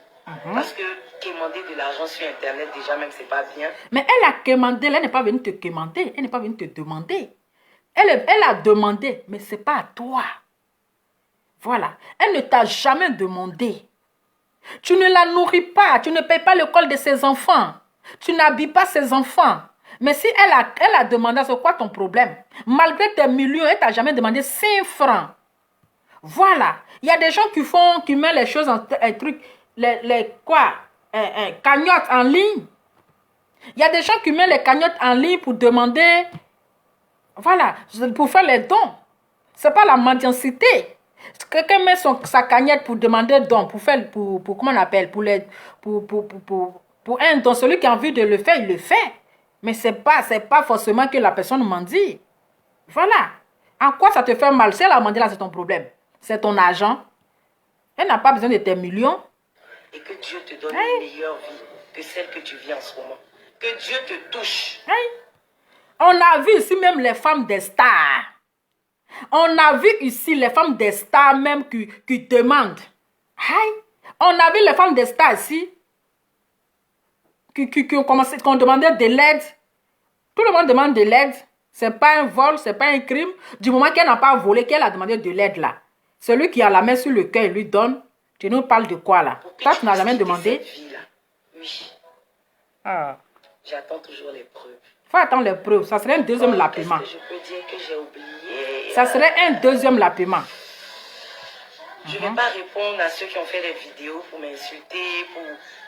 Parce que quémander de l'argent sur Internet, déjà même, c'est pas bien. Mais elle a quémandé, elle n'est pas venue te quémander. Elle n'est pas venue te demander. Elle a demandé, mais ce n'est pas à toi. Voilà. Elle ne t'a jamais demandé. Tu ne la nourris pas. Tu ne payes pas l'école de ses enfants. Tu n'habilles pas ses enfants. Mais si elle a demandé, c'est quoi ton problème? Malgré tes millions, elle ne t'a jamais demandé 5 francs. Voilà. Il y a des gens qui mettent les choses en truc, cagnottes en ligne. Il y a des gens qui mettent les cagnottes en ligne pour demander, voilà, pour faire les dons. Ce n'est pas la mendicité. Quelqu'un met sa cagnotte pour demander don, comment on appelle, pour un don. Celui qui a envie de le faire, il le fait. Mais ce n'est pas forcément que la personne mendie. Voilà. En quoi ça te fait mal? Si elle a mendie là, c'est ton problème. C'est ton argent. Elle n'a pas besoin de tes millions. Et que Dieu te donne une meilleure vie que celle que tu vis en ce moment. Que Dieu te touche. On a vu ici même les femmes des stars. On a vu ici les femmes des stars même qui demandent. On a vu les femmes des stars ici qui ont demandé de l'aide. Tout le monde demande de l'aide. Ce n'est pas un vol, ce n'est pas un crime. Du moment qu'elle n'a pas volé, qu'elle a demandé de l'aide là. Celui qui a la main sur le cœur, il lui donne. Tu nous parles de quoi là? Toi, tu n'as jamais demandé? Oui. J'attends toujours les preuves. Il faut attendre les preuves. Ça serait un deuxième lapement. Je peux dire que j'ai oublié. Ça serait un deuxième lapement. Je ne vais pas répondre à ceux qui ont fait des vidéos pour m'insulter, pour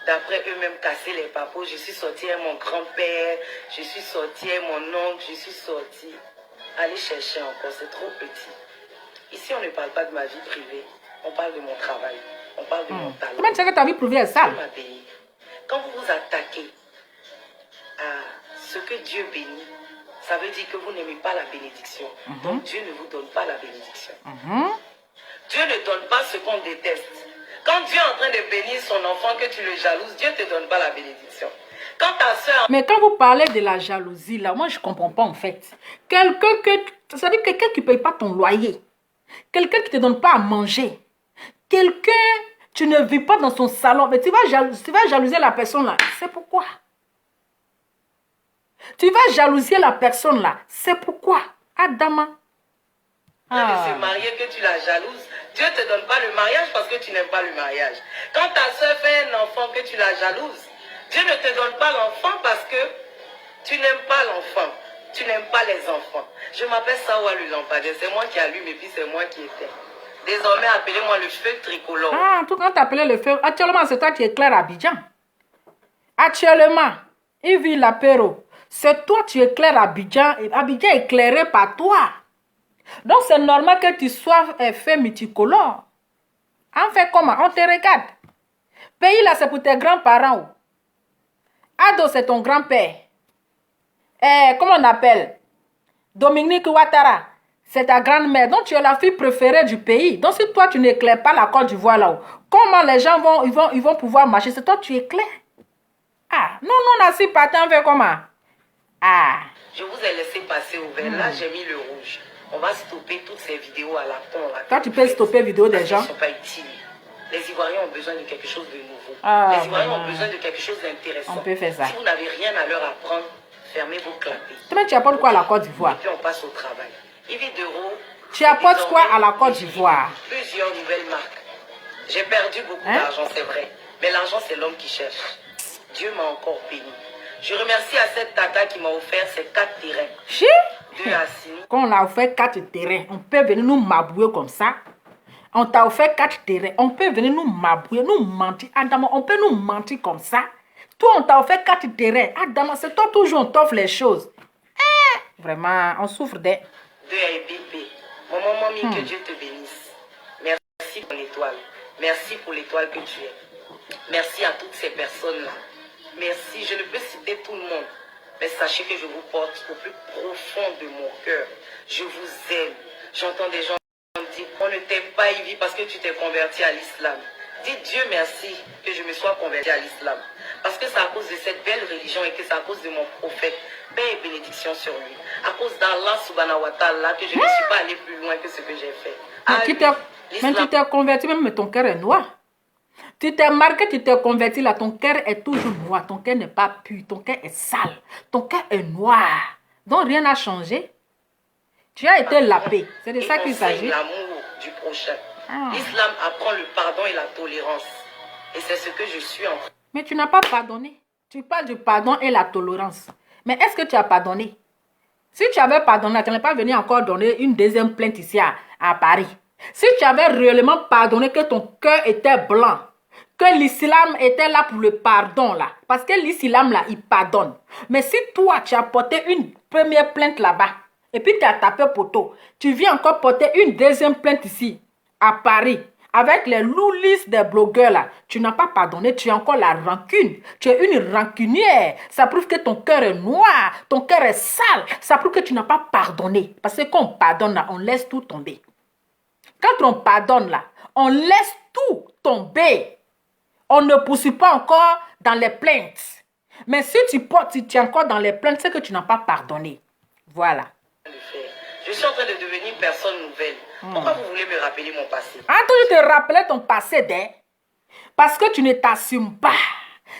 d'après eux-mêmes casser les papos. Je suis sortie avec mon grand-père, je suis sortie avec mon oncle, je suis sortie. Allez chercher encore, c'est trop petit. Ici, on ne parle pas de ma vie privée, on parle de mon travail, on parle de mon talent. Comment tu sais que ta vie privée est sale? Quand vous vous attaquez à ce que Dieu bénit, ça veut dire que vous n'aimez pas la bénédiction. Donc Dieu ne vous donne pas la bénédiction. Dieu ne donne pas ce qu'on déteste. Quand Dieu est en train de bénir son enfant, que tu le jalouses, Dieu ne te donne pas la bénédiction. Quand ta soeur... Mais quand vous parlez de la jalousie, là, moi, je ne comprends pas, en fait. C'est-à-dire quelqu'un qui ne paye pas ton loyer. Quelqu'un qui ne te donne pas à manger. Quelqu'un Tu ne vis pas dans son salon. Mais tu vas jalouser la personne là. C'est pourquoi? Tu vas jalouser la personne là. C'est pourquoi? Adama. De se marier que tu la jalouses. Dieu ne te donne pas le mariage parce que tu n'aimes pas le mariage. Quand ta soeur fait un enfant que tu la jalouses, Dieu ne te donne pas l'enfant parce que tu n'aimes pas l'enfant. Tu n'aimes pas les enfants. Je m'appelle Sawa le lampadaire. C'est moi qui allume et puis c'est moi qui éteins. Désormais, appelez-moi le feu tricolore. Ah, tout quand tu appelles le feu. Actuellement, c'est toi qui éclaires Abidjan. Actuellement, il vit l'apéro. C'est toi qui éclaires Abidjan. Et Abidjan est éclairé par toi. Donc, c'est normal que tu sois fait multicolore. On fait comment? On te regarde. Pays là, c'est pour tes grands-parents. Ado, c'est ton grand-père. Comment on appelle? Dominique Ouattara, c'est ta grand-mère. Donc, tu es la fille préférée du pays. Donc, si toi, tu n'éclaires pas la Côte d'Ivoire là-haut, comment les gens vont pouvoir marcher? C'est toi, tu éclaires. Ah, non, non, Nassi Patin, on fait comment? Ah. Je vous ai laissé passer au vert. Là, j'ai mis le rouge. On va stopper toutes ces vidéos à la con. Quand tu peux stopper les vidéos des gens. Ils ne sont pas utiles. Les Ivoiriens ont besoin de quelque chose de nouveau. Les Ivoiriens ont besoin de quelque chose d'intéressant. On peut faire ça. Si vous n'avez rien à leur apprendre, fermez vos clapets. Mais tu apportes quoi à la Côte d'Ivoire? Et puis on passe au travail. Yves Dero. Tu apportes quoi à la Côte d'Ivoire? Plusieurs nouvelles marques. J'ai perdu beaucoup d'argent, c'est vrai. Mais l'argent, c'est l'homme qui cherche. Dieu m'a encore béni. Je remercie à cette tata qui m'a offert ces 4 terrains. Chi? Quand on a offert 4 terrains, on peut venir nous mabouiller comme ça. On t'a offert 4 terrains, on peut venir nous mabouiller, nous mentir. Adama, on peut nous mentir comme ça. Toi, on t'a offert 4 terrains. Adama, c'est toi toujours, on t'offre les choses. Vraiment, on souffre des... De ABP. Maman, mamie, que Dieu te bénisse. Merci pour l'étoile. Merci pour l'étoile que tu es. Merci à toutes ces personnes-là. Merci, je ne peux citer tout le monde. Mais sachez que je vous porte au plus profond de mon cœur. Je vous aime. J'entends des gens dire, on ne t'aime pas, Ivy, parce que tu t'es converti à l'islam. Dites Dieu merci que je me sois converti à l'islam. Parce que c'est à cause de cette belle religion et que c'est à cause de mon prophète. Paix et bénédiction sur lui. À cause d'Allah subhanahu wa ta'ala que je ne suis pas allé plus loin que ce que j'ai fait. Mais tu t'es converti, même ton cœur est noir. Tu t'es marqué, tu t'es converti là, ton cœur est toujours noir. Ton cœur n'est pas pur, ton cœur est sale. Ton cœur est noir. Donc rien n'a changé. Tu as été lapé. C'est de ça qu'il s'agit. L'amour du prochain. L'islam apprend le pardon et la tolérance. Et c'est ce que je suis en train. Mais tu n'as pas pardonné. Tu parles du pardon et la tolérance. Mais est-ce que tu as pardonné? Si tu avais pardonné, tu n'es pas venu encore donner une deuxième plainte ici à Paris. Si tu avais réellement pardonné, que ton cœur était blanc, que l'islam était là pour le pardon là. Parce que l'islam là, il pardonne. Mais si toi, tu as porté une première plainte là-bas, et puis tu as tapé poteau, tu viens encore porter une deuxième plainte ici, à Paris, avec les loulis des blogueurs là, tu n'as pas pardonné, tu as encore la rancune. Tu es une rancunière. Ça prouve que ton cœur est noir, ton cœur est sale. Ça prouve que tu n'as pas pardonné. Parce que quand on pardonne là, on laisse tout tomber. Quand on pardonne là, on laisse tout tomber. On ne poursuit pas encore dans les plaintes. Mais si tu es encore dans les plaintes, c'est que tu n'as pas pardonné. Voilà. Je suis en train de devenir une personne nouvelle. Pourquoi vous voulez me rappeler mon passé? Attends, je te rappelais ton passé, parce que tu ne t'assumes pas.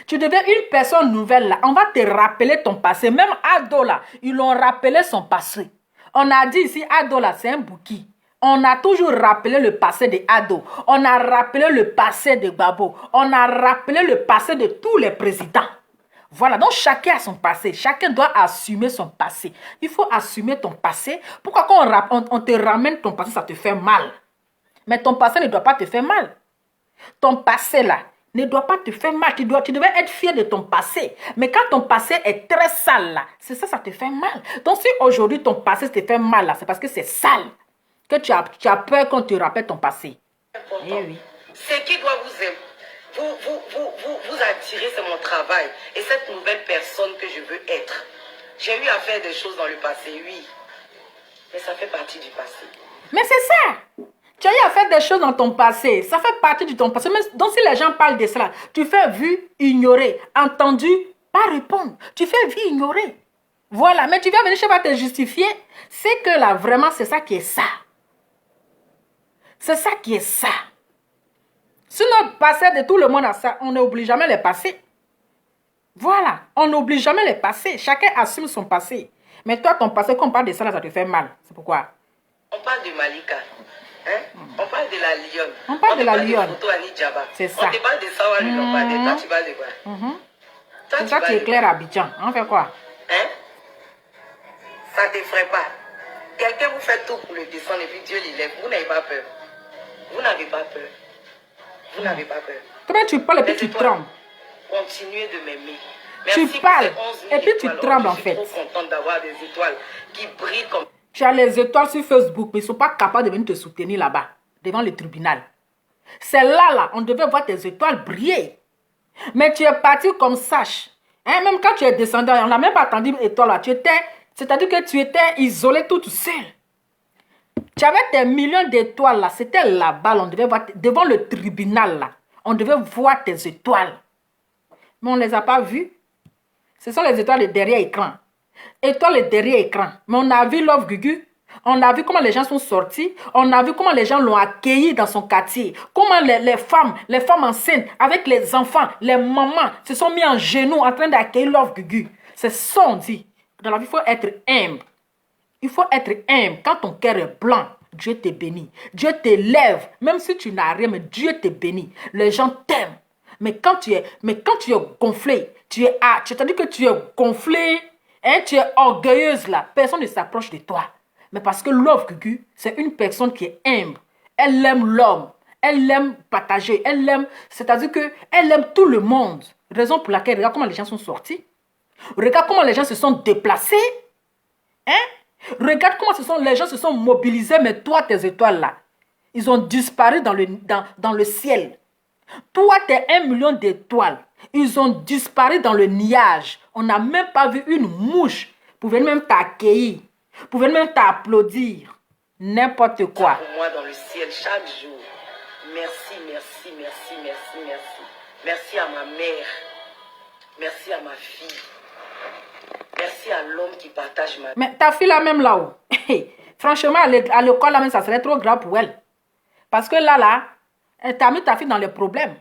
Tu deviens une personne nouvelle là. On va te rappeler ton passé. Même Ado là, ils l'ont rappelé son passé. On a dit ici, Ado là, c'est un bouki. On a toujours rappelé le passé de Ado. On a rappelé le passé de Babo. On a rappelé le passé de tous les présidents. Voilà, donc chacun a son passé. Chacun doit assumer son passé. Il faut assumer ton passé. Pourquoi quand on te ramène ton passé, ça te fait mal? Mais ton passé ne doit pas te faire mal. Ton passé là ne doit pas te faire mal. Tu devais être fier de ton passé. Mais quand ton passé est très sale là, c'est ça, ça te fait mal. Donc si aujourd'hui ton passé te fait mal là, c'est parce que c'est sale. Que tu as peur quand tu rappelles ton passé. Eh oui. C'est qui doit vous aimer. Vous attirer, c'est mon travail. Et cette nouvelle personne que je veux être. J'ai eu à faire des choses dans le passé, oui. Mais ça fait partie du passé. Mais c'est ça. Tu as eu à faire des choses dans ton passé. Ça fait partie de ton passé. Mais donc si les gens parlent de cela, tu fais vu, ignorer. Entendu, pas répondre. Tu fais vu, ignorer. Voilà. Mais tu viens venir chez moi te justifier. C'est que là, vraiment, c'est ça qui est ça. C'est ça qui est ça. Sinon, passer de tout le monde à ça, on n'oublie jamais les passés. Voilà, on n'oublie jamais les passés. Chacun assume son passé. Mais toi, ton passé, quand on parle de ça, là, ça te fait mal. C'est pourquoi? On parle de Malika. Hein? On parle de la lionne. On parle de la lionne. C'est ça. On te parle de ça, on ne parle de toi, tu parles de quoi? C'est ça qui est clair à Abidjan. On fait quoi? Hein? Ça ne t'effraie pas. Quelqu'un vous fait tout pour le descendre et puis Dieu l'élève. Vous n'avez pas peur. Vous n'avez pas peur. Vous n'avez pas peur. Toi, tu parles et puis tu trembles. Continuez de m'aimer. Tu parles et puis tu trembles en fait. Je suis trop contente d'avoir des étoiles qui brillent comme... Tu as les étoiles sur Facebook, mais ils ne sont pas capables de venir te soutenir là-bas, devant le tribunal. C'est là, on devait voir tes étoiles briller. Mais tu es parti comme sage. Hein, même quand tu es descendu, on n'a même pas attendu étoile là. C'est-à-dire que tu étais isolé toute seule. Tu avais tes millions d'étoiles là. C'était là-bas, on devait voir, devant le tribunal là. On devait voir tes étoiles. Mais on ne les a pas vues. Ce sont les étoiles de derrière écran. Étoiles de derrière écran. Mais on a vu Love Gugu. On a vu comment les gens sont sortis. On a vu comment les gens l'ont accueilli dans son quartier. Comment les femmes enceintes, avec les enfants, les mamans, se sont mis en genoux en train d'accueillir Love Gugu. C'est ça on dit. Dans la vie, il faut être humble. Il faut être humble. Quand ton cœur est blanc, Dieu te bénit. Dieu t'élève. Même si tu n'as rien, mais Dieu te bénit. Les gens t'aiment. Mais quand tu es gonflé, c'est-à-dire que tu es gonflé, hein, tu es orgueilleuse là, personne ne s'approche de toi. Mais parce que Love Gugu, c'est une personne qui est humble. Elle aime l'homme. Elle aime partager. Elle aime, c'est-à-dire qu'elle aime tout le monde. Raison pour laquelle, regarde comment les gens sont sortis. Regarde comment les gens se sont déplacés. Hein? Regarde comment les gens se sont mobilisés. Mais toi, tes étoiles là, ils ont disparu dans le ciel. Toi, tes 1 million d'étoiles, ils ont disparu dans le nuage. On n'a même pas vu une mouche pour venir même t'accueillir, pour venir même t'applaudir. N'importe quoi. Pour moi, dans le ciel, chaque jour. Merci, merci, merci, merci, merci. Merci à ma mère. Merci à ma fille. Merci à l'homme qui partage ma vie. Mais ta fille là même là-haut, franchement, à l'école là même, ça serait trop grave pour elle. Parce que là, tu as mis ta fille dans les problèmes.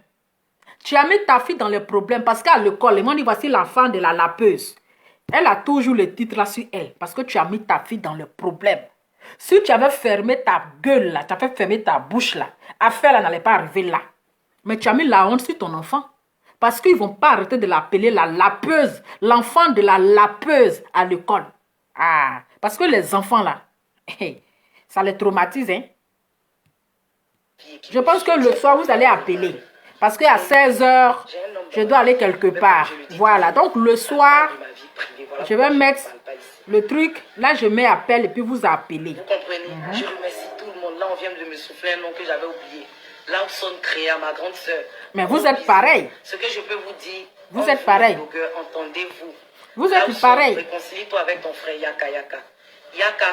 Tu as mis ta fille dans les problèmes parce qu'à l'école, ils m'ont dit voici l'enfant de la lapeuse. Elle a toujours le titre là sur elle parce que tu as mis ta fille dans les problèmes. Si tu avais fermé ta gueule là, tu avais fermé ta bouche là, affaire là n'allait pas arriver là. Mais tu as mis la honte sur ton enfant. Parce qu'ils ne vont pas arrêter de l'appeler la lapeuse, l'enfant de la lapeuse à l'école. Ah, parce que les enfants là, ça les traumatise, hein. Je pense que le soir, vous allez appeler. Parce qu'à 16h, je dois aller quelque part. Voilà, donc le soir, je vais mettre le truc. Là, je mets appel et puis vous appelez. Vous comprenez? Je remercie tout le monde. Là, on vient de me souffler un nom que j'avais oublié. Larson Créa, ma grande soeur. Mais vous êtes pareil. Ce que je peux vous dire, vous êtes pareil. Entendez-vous. Vous êtes pareil. Réconcilie-toi avec ton frère Yaka Yaka. Yaka,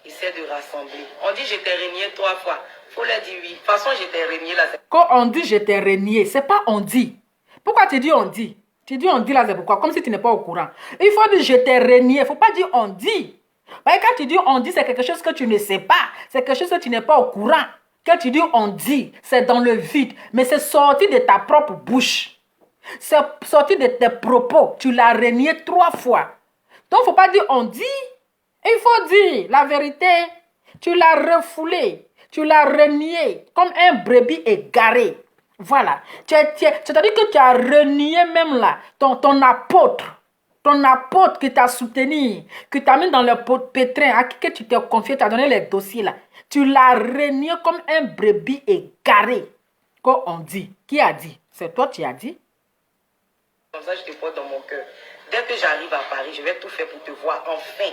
essaie de rassembler. On dit je t'ai régné 3 fois. Faut leur dire oui. De toute façon, je t'ai régné là. Quand on dit je t'ai régné, c'est pas on dit. Pourquoi tu dis on dit? Tu dis on dit là, c'est pourquoi? Comme si tu n'es pas au courant. Il faut dire je t'ai régné. Il ne faut pas dire on dit. Parce que quand tu dis on dit, c'est quelque chose que tu ne sais pas. C'est quelque chose que tu n'es pas au courant. Quand tu dis on dit, c'est dans le vide. Mais c'est sorti de ta propre bouche. C'est sorti de tes propos. Tu l'as régné 3 fois. Donc, il ne faut pas dire on dit. Il faut dire la vérité. Tu l'as refoulé. Tu l'as renié comme un brebis égaré. Voilà. C'est-à-dire que tu as renié même là ton apôtre. Ton apôtre qui t'a soutenu, qui t'a mis dans le pétrin, à qui tu t'es confié, tu as donné les dossiers là. Tu l'as renié comme un brebis égaré. Quand on dit, qui a dit? C'est toi qui as dit? Comme ça, je te porte dans mon cœur. Dès que j'arrive à Paris, je vais tout faire pour te voir enfin.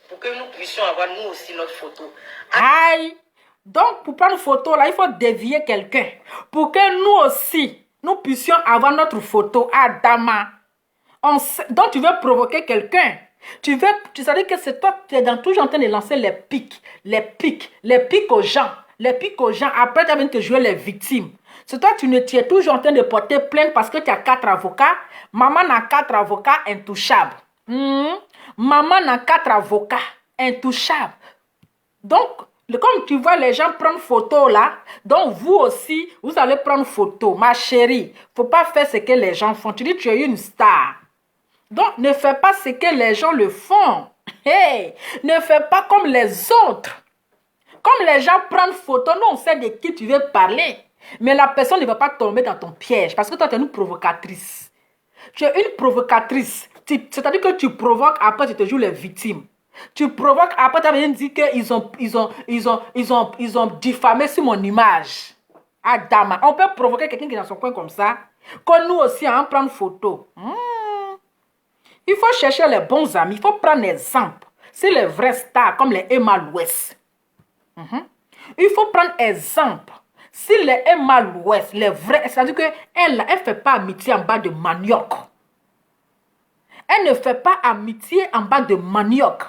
Pour que nous puissions avoir nous aussi notre photo. Aïe! Donc, pour prendre une photo, là, il faut dévier quelqu'un. Pour que nous aussi, nous puissions avoir notre photo à Dama. Donc, tu veux provoquer quelqu'un. Tu sais que c'est toi, tu es toujours en train de lancer les pics aux gens. Les pics aux gens. Après, tu as envie de jouer les victimes. C'est toi, tu es toujours en train de porter plainte parce que tu as 4 avocats. Maman a 4 avocats intouchables. Maman a 4 avocats intouchables. Donc, Comme tu vois les gens prendre photo là, donc vous aussi, vous allez prendre photo. Ma chérie, faut pas faire ce que les gens font. Tu dis tu es une star. Donc ne fais pas ce que les gens le font. Hey, ne fais pas comme les autres. Comme les gens prennent photo, nous on sait de qui tu veux parler. Mais la personne ne va pas tomber dans ton piège parce que toi tu es une provocatrice. Tu es une provocatrice. C'est-à-dire que tu provoques, après tu te joues les victimes. Tu provoques, après tu as bien dit qu'ils ont diffamé sur mon image. Adama, on peut provoquer quelqu'un qui est dans son coin comme ça. Comme nous aussi, on prend une photo. Il faut chercher les bons amis. Il faut prendre exemple. C'est les vrais stars comme les Emma Louest. Il faut prendre exemple. Si les Emma Louest, les vrais, c'est-à-dire qu'elle ne fait pas amitié en bas de manioc. Elle ne fait pas amitié en bas de manioc.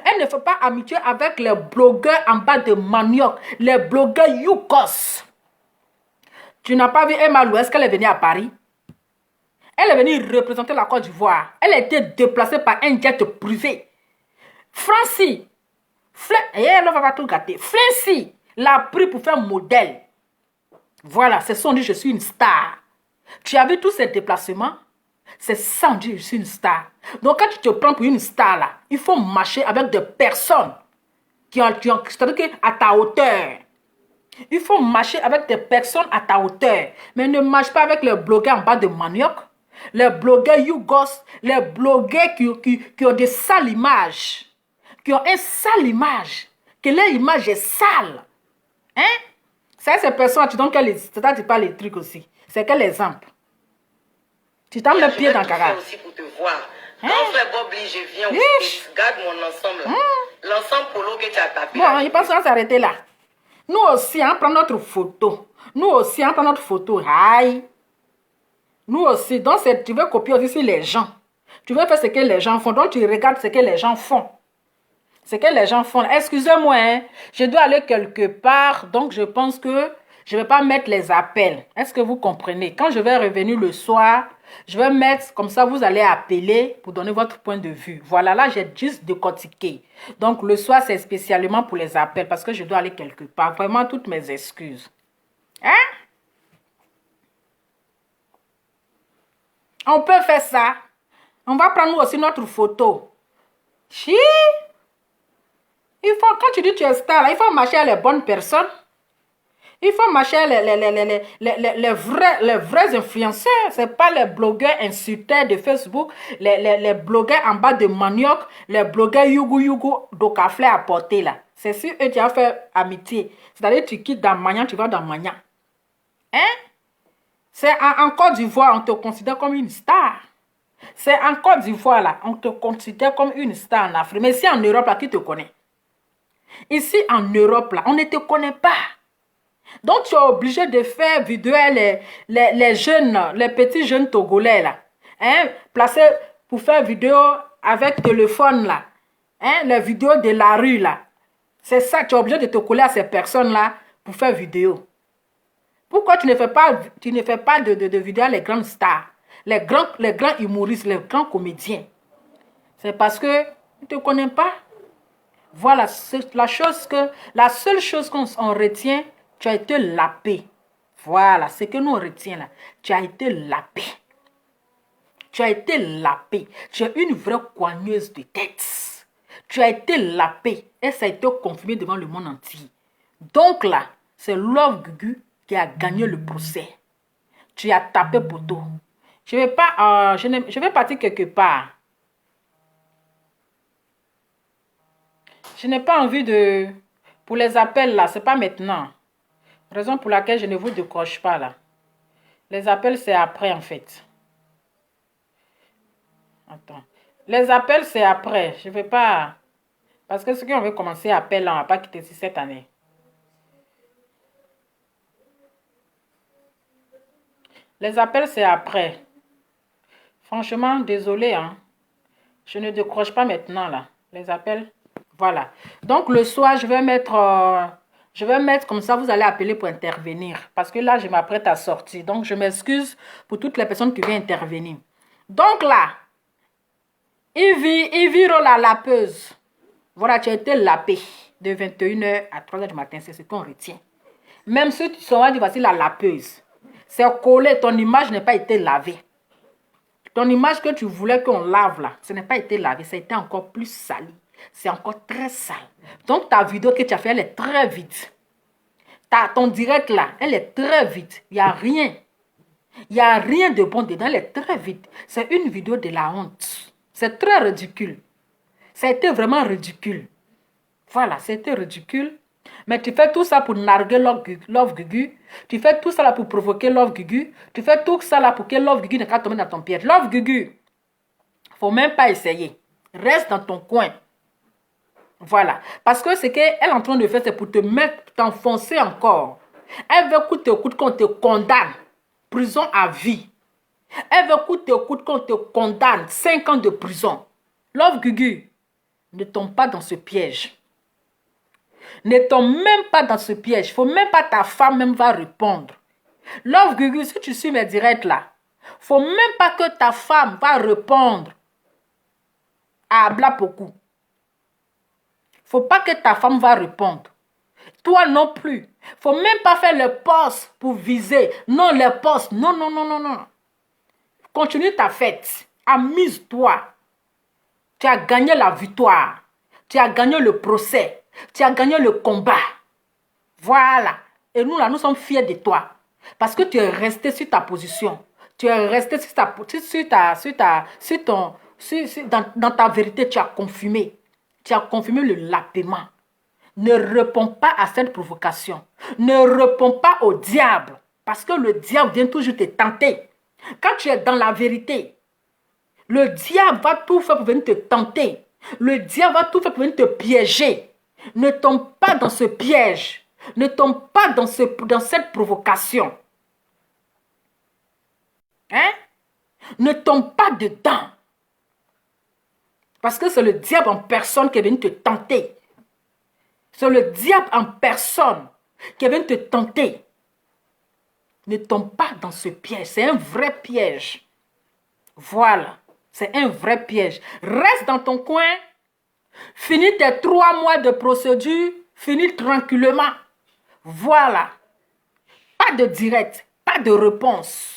Elle ne fait pas amitié avec les blogueurs en bas de manioc. Les blogueurs Yukos. Tu n'as pas vu Emma Louest qu'elle est venue à Paris? Elle est venue représenter la Côte d'Ivoire. Elle a été déplacée par un jet privé. Francie, elle va pas tout gâter. Francie l'a pris pour faire modèle. Voilà, c'est son dit je suis une star. Tu as vu tous ces déplacements? C'est sans dire je suis une star. Donc quand tu te prends pour une star là, il faut marcher avec des personnes c'est-à-dire à ta hauteur. Il faut marcher avec des personnes à ta hauteur. Mais ne marche pas avec les blogueurs en bas de manioc. Les blogueurs Yougos, les blogueurs qui ont des sales images. Qui ont une sale image. Que leur image est sale. Hein? C'est ces personnes, tu donnes tu parles les trucs aussi. C'est quel exemple? Tu t'en mets pied dans le carré. aussi pour te voir. Quand frère Bob Lee, je viens aussi. Garde mon ensemble là. L'ensemble polo que tu as tapé. Bon, il pense qu'on va s'arrêter là. Nous aussi, on prend notre photo. Nous aussi, on prend notre photo. Aïe. Nous aussi. Donc, tu veux copier aussi les gens. Tu veux faire ce que les gens font. Donc, tu regardes ce que les gens font. Ce que les gens font. Excusez-moi, hein, je dois aller quelque part. Donc, je pense que je ne vais pas mettre les appels. Est-ce que vous comprenez? Quand je vais revenir le soir, je vais mettre, comme ça, vous allez appeler pour donner votre point de vue. Voilà, là, j'ai juste décortiqué. Donc, le soir, c'est spécialement pour les appels parce que je dois aller quelque part. Vraiment, toutes mes excuses. Hein? On peut faire ça. On va prendre aussi notre photo. Chi! Il faut, quand tu dis que tu es star, là, il faut marcher à les bonnes personnes. Il faut marcher à les vrais influenceurs. Ce n'est pas les blogueurs insulteurs de Facebook, les blogueurs en bas de manioc, les blogueurs yougou d'Okaflé à porter là. C'est sûr que tu as fait amitié. C'est-à-dire tu quittes dans Magnan, tu vas dans Magnan. Hein? C'est en Côte d'Ivoire, on te considère comme une star. C'est en Côte d'Ivoire là, on te considère comme une star en Afrique. Mais ici en Europe là, qui te connaît? Ici en Europe là, on ne te connaît pas. Donc tu es obligé de faire vidéo les jeunes, les petits jeunes Togolais là. Hein? Placés pour faire vidéo avec téléphone là. Hein? Les vidéos de la rue là. C'est ça, tu es obligé de te coller à ces personnes là pour faire vidéo. Pourquoi tu ne fais pas de vidéo à les grandes stars, les grands humoristes, les grands comédiens? C'est parce que tu ne te connais pas. Voilà, c'est la seule chose qu'on retient, tu as été lapé. Voilà, c'est que nous on retient là. Tu as été lapé. Tu as été lapé. Tu es une vraie coigneuse de tête. Tu as été lapé. Et ça a été confirmé devant le monde entier. Donc là, c'est Love Gugu qui a gagné le procès. Tu as tapé poteau. Je vais partir quelque part. Je n'ai pas envie de... Pour les appels là, c'est pas maintenant. Raison pour laquelle je ne vous décroche pas là. Les appels c'est après en fait. Attends. Les appels c'est après. Je ne vais pas... Parce que ceux qui ont veut commencer à appeler là, on ne va pas quitter ici cette année. Les appels c'est après. Franchement, désolé hein. Je ne décroche pas maintenant là. Les appels... Voilà. Donc, le soir, je vais mettre comme ça, vous allez appeler pour intervenir. Parce que là, je m'apprête à sortir. Donc, je m'excuse pour toutes les personnes qui viennent intervenir. Donc, là, Ivy la lapeuse. Voilà, tu as été lapé. de 21h à 3h du matin, c'est ce qu'on retient. Même si tu sauras dire, voici la lapeuse. C'est collé, ton image n'a pas été lavée. Ton image que tu voulais qu'on lave là, ce n'a pas été lavé, ça a été encore plus sali. C'est encore très sale. Donc ta vidéo que tu as fait, elle est très vite. Ton direct là, elle est très vite. Il n'y a rien. Il n'y a rien de bon dedans, elle est très vite. C'est une vidéo de la honte. C'est très ridicule. Ça a été vraiment ridicule. Voilà, c'était ridicule. Mais tu fais tout ça pour narguer Love Gugu. Tu fais tout ça là pour provoquer Love Gugu. Tu fais tout ça là pour que Love Gugu ne pas tomber dans ton piège. Love Gugu, faut même pas essayer. Reste dans ton coin. Voilà. Parce que ce qu'elle est en train de faire, c'est pour te mettre, t'enfoncer encore. Elle veut coûte qu'on te condamne. Prison à vie. Elle veut coûte qu'on te condamne. 5 ans de prison. Love Gugu, ne tombe pas dans ce piège. Ne tombe même pas dans ce piège. Il ne faut même pas ta femme même va répondre. Love Gugu, si tu suis mes directs là, il ne faut même pas que ta femme va répondre à Blapoku. Il ne faut pas que ta femme va répondre. Toi non plus. Il ne faut même pas faire le poste pour viser. Non, le poste. Non, non, non, non, non. Continue ta fête. Amuse-toi. Tu as gagné la victoire. Tu as gagné le procès. Tu as gagné le combat. Voilà. Et nous, là, nous sommes fiers de toi. Parce que tu es resté sur ta position. Tu es resté dans ta vérité. Tu as confirmé. Tu as confirmé le lapement. Ne réponds pas à cette provocation. Ne réponds pas au diable. Parce que le diable vient toujours te tenter. Quand tu es dans la vérité, le diable va tout faire pour venir te tenter. Le diable va tout faire pour venir te piéger. Ne tombe pas dans ce piège. Ne tombe pas dans cette provocation. Hein? Ne tombe pas dedans. Parce que c'est le diable en personne qui est venu te tenter. C'est le diable en personne qui est venu te tenter. Ne tombe pas dans ce piège. C'est un vrai piège. Voilà. C'est un vrai piège. Reste dans ton coin. Finis tes 3 mois de procédure. Finis tranquillement. Voilà. Pas de direct. Pas de réponse.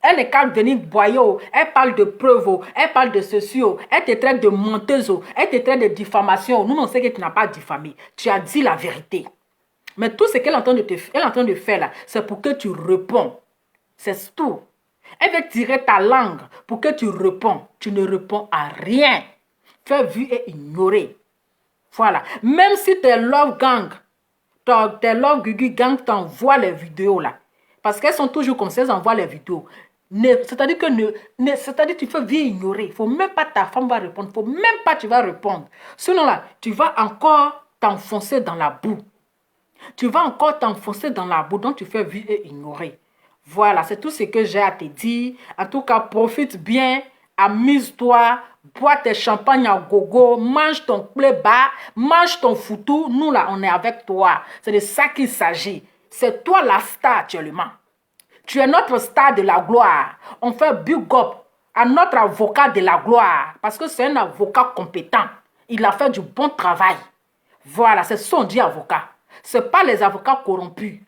Elle n'est qu'à venir boyau. Elle parle de preuves. Elle parle de ceci. Elle te traite de menteuse. Elle te traite de diffamation. Nous, on sait que tu n'as pas diffamé. Tu as dit la vérité. Mais tout ce qu'elle est en train de faire là, c'est pour que tu réponds. C'est tout. Elle veut tirer ta langue pour que tu réponds. Tu ne réponds à rien. Fais vu et ignorer. Voilà. Même si tes love gang, tes love Gugu gang t'envoient les vidéos là. Parce qu'elles sont toujours comme ça, elles envoient les vidéos. C'est-à-dire que tu fais bien ignorer. Il ne faut même pas ta femme va répondre. Il ne faut même pas tu vas répondre. Sinon là, tu vas encore t'enfoncer dans la boue. Tu vas encore t'enfoncer dans la boue. Donc tu fais vu et ignorer. Voilà, c'est tout ce que j'ai à te dire. En tout cas, profite bien. Amuse-toi. Bois tes champagnes à gogo. Mange ton playba. Mange ton foutou. Nous là, on est avec toi. C'est de ça qu'il s'agit. C'est toi la star actuellement. Tu es notre star de la gloire. On fait big up à notre avocat de la gloire. Parce que c'est un avocat compétent. Il a fait du bon travail. Voilà, c'est son dit avocat. Ce n'est pas les avocats corrompus.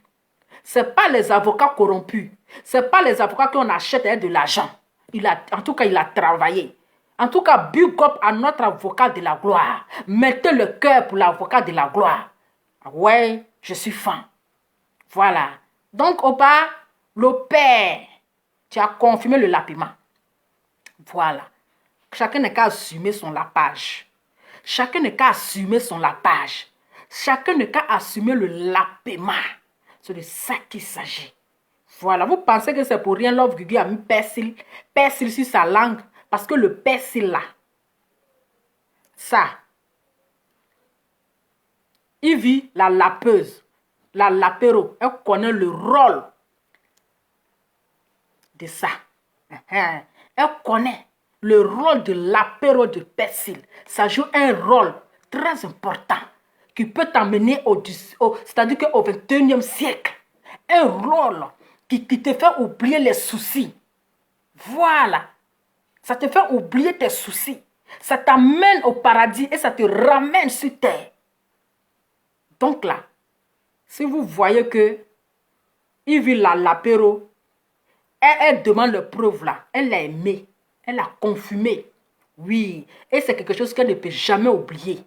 Ce n'est pas les avocats corrompus. Ce n'est pas les avocats qu'on achète avec de l'argent. En tout cas, il a travaillé. En tout cas, big up à notre avocat de la gloire. Mettez le cœur pour l'avocat de la gloire. Ouais, je suis fan. Voilà. Donc, Opa, le père, tu as confirmé le lapement. Voilà. Chacun n'est qu'à assumer son lapage. Chacun n'est qu'à assumer son lapage. Chacun n'est qu'à assumer le lapement. C'est de ça qu'il s'agit. Voilà. Vous pensez que c'est pour rien Love Gugu a mis persil sur sa langue? Parce que le persil là, ça, il vit la lapeuse. La lapéro, elle connaît le rôle de ça. Elle connaît le rôle de l'apéro de persil. Ça joue un rôle très important qui peut t'amener c'est-à-dire qu'au 21e siècle. Un rôle qui te fait oublier les soucis. Voilà. Ça te fait oublier tes soucis. Ça t'amène au paradis et ça te ramène sur terre. Donc là, si vous voyez que Yves la l'apéro, elle demande le preuve là. Elle l'a aimé. Elle l'a confirmé. Oui. Et c'est quelque chose qu'elle ne peut jamais oublier.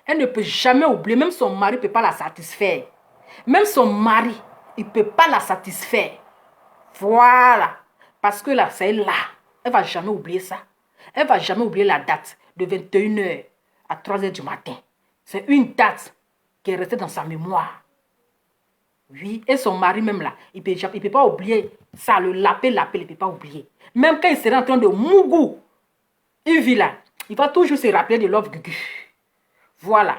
Elle ne peut jamais oublier. Même son mari ne peut pas la satisfaire. Même son mari, il ne peut pas la satisfaire. Voilà. Parce que là, c'est là. Elle ne va jamais oublier ça. Elle ne va jamais oublier la date de 21h à 3h du matin. C'est une date qui est restée dans sa mémoire. Oui, et son mari même là, il ne peut pas oublier ça, le lapé, il ne peut pas oublier. Même quand il sera en train de mougou, il vit là, il va toujours se rappeler de Love Gugu. Voilà.